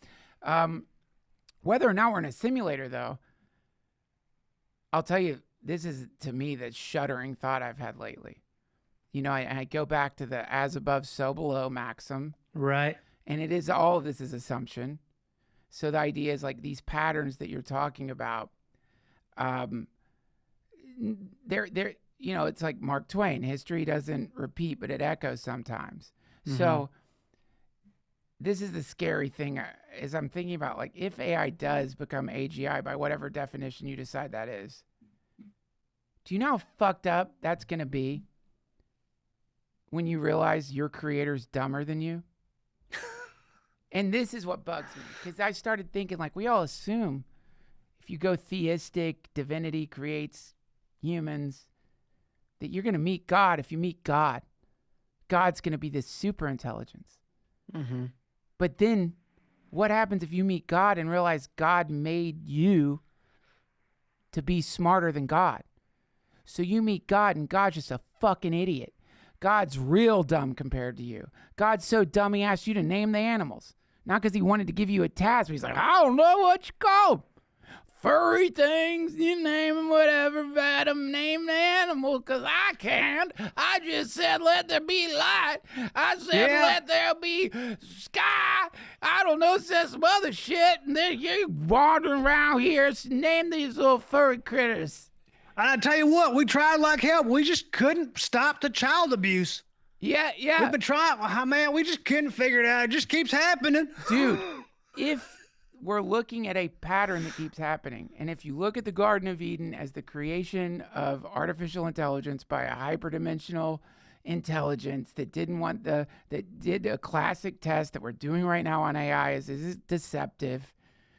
whether or not we're in a simulator, though, I'll tell you, this is, to me, the shuddering thought I've had lately. You know, I go back to the as above, so below maxim. Right. And it is, all of this is assumption. So the idea is like these patterns that you're talking about, they're you know, it's like Mark Twain, history doesn't repeat, but it echoes sometimes. So this is the scary thing, is I'm thinking about, like, if AI does become AGI by whatever definition you decide that is, do you know how fucked up that's going to be when you realize your creator's dumber than you? And this is what bugs me, because I started thinking, like, we all assume if you go theistic, divinity creates humans, that you're going to meet God. If you meet God, God's going to be this super intelligence. But then what happens if you meet God and realize God made you to be smarter than God? So you meet God and God's just a fucking idiot. God's real dumb compared to you. God's so dumb he asked you to name the animals. Not because he wanted to give you a task, but he's like, I don't know what you call them. furry things, you name them, whatever, Adam, name the animal, because I can't. I just said, let there be light. I said, let there be sky. I don't know, said some other shit, and then you wandering around here, name these little furry critters. I tell you what, we tried like hell, but we just couldn't stop the child abuse. Yeah. We've been trying, man, we just couldn't figure it out. It just keeps happening. Dude, if we're looking at a pattern that keeps happening. And if you look at the Garden of Eden as the creation of artificial intelligence by a hyperdimensional intelligence that did a classic test that we're doing right now on AI is it deceptive?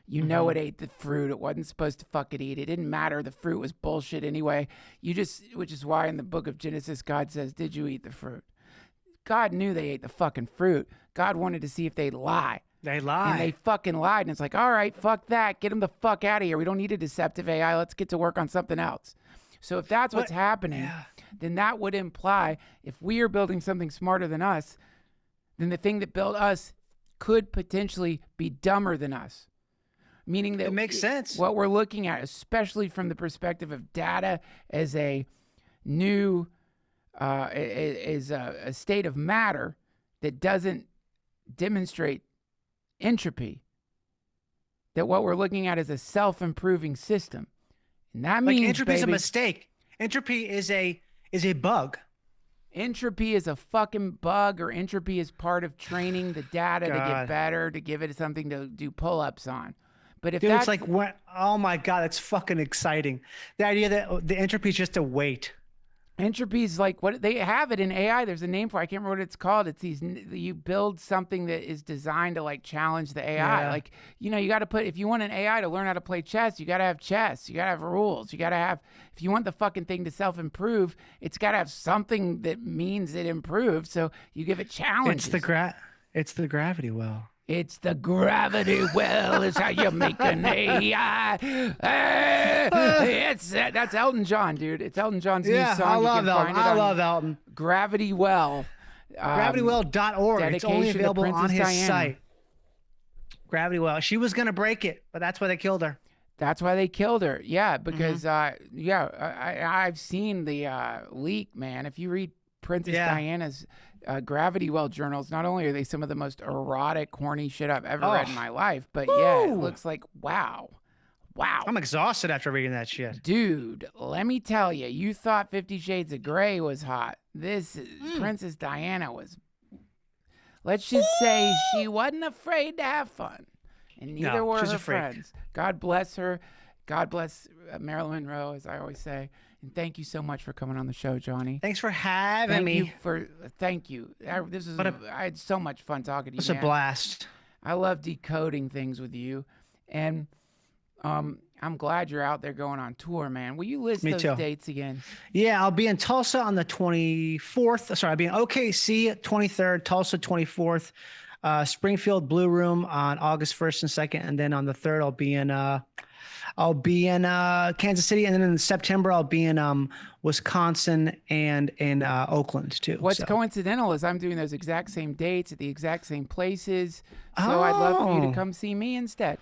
You know it ate the fruit. It wasn't supposed to fucking eat. It didn't matter. The fruit was bullshit anyway. Which is why in the book of Genesis, God says, did you eat the fruit? God knew they ate the fucking fruit. God wanted to see if they'd lie. They lied. And they fucking lied. And it's like, all right, fuck that. Get them the fuck out of here. We don't need a deceptive AI. Let's get to work on something else. So if that's what's happening, then that would imply if we are building something smarter than us, then the thing that built us could potentially be dumber than us. Meaning that it makes sense. What we're looking at, especially from the perspective of data as a new, is a state of matter that doesn't demonstrate entropy, that what we're looking at is a self-improving system. And that means entropy is a mistake. Entropy is a bug. Entropy is a fucking bug, or entropy is part of training the data to get better, to give it something to do pull-ups on. But if it's like, what? Oh my God, that's fucking exciting. The idea that the entropy is just a weight. Entropy is like what they have it in AI. There's a name for it. I can't remember what it's called. It's you build something that is designed to like challenge the AI. Like, you got to if you want an AI to learn how to play chess, you got to have chess. You got to have rules. You got to have, if you want the fucking thing to self-improve, it's got to have something that means it improves. So you give it challenges. It's the gravity well. It's the gravity well is how you make an AI. That's Elton John, dude. It's Elton John's new song. I love Elton. I love Elton. Gravity Well. GravityWell.org. It's only available on his site. Gravity Well. She was going to break it, but that's why they killed her. That's why they killed her. Yeah, because, I've seen the leak, man. If you read Princess Diana's Gravity Well journals, not only are they some of the most erotic, horny shit I've ever read in my life, but it looks like, wow. I'm exhausted after reading that shit. Dude, let me tell you, you thought 50 Shades of Grey was hot. This Princess Diana was, let's just say she wasn't afraid to have fun. And neither were her friends. God bless her. God bless Marilyn Monroe, as I always say. And thank you so much for coming on the show, Johnny. Thanks for having me. Thank you. I had so much fun talking to you. It's a blast. I love decoding things with you, and I'm glad you're out there going on tour, man. Will you list those dates again? Yeah, I'll be in Tulsa on the 24th. Sorry, I'll be in OKC 23rd, Tulsa 24th, Springfield Blue Room on August 1st and 2nd, and then on the 3rd I'll be in Kansas City, and then in September I'll be in Wisconsin and in Oakland too. What's coincidental is I'm doing those exact same dates at the exact same places. So I'd love for you to come see me instead.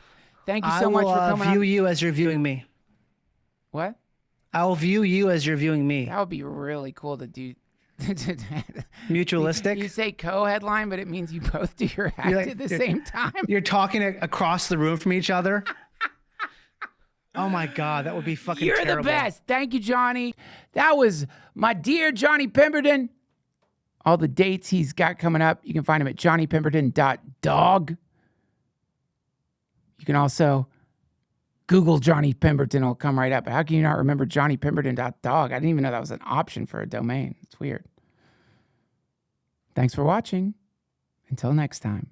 Thank you so much for coming. I will view you as you're viewing me. What? I will view you as you're viewing me. That would be really cool to do. Mutualistic. You say co-headline, but it means you both do your act at the same time. You're talking across the room from each other. Oh my God, that would be fucking terrible. You're the best. Thank you, Johnny. That was my dear Johnny Pemberton. All the dates he's got coming up, you can find him at johnnypemberton.dog. You can also Google Johnny Pemberton. It'll come right up. How can you not remember johnnypemberton.dog? I didn't even know that was an option for a domain. It's weird. Thanks for watching. Until next time.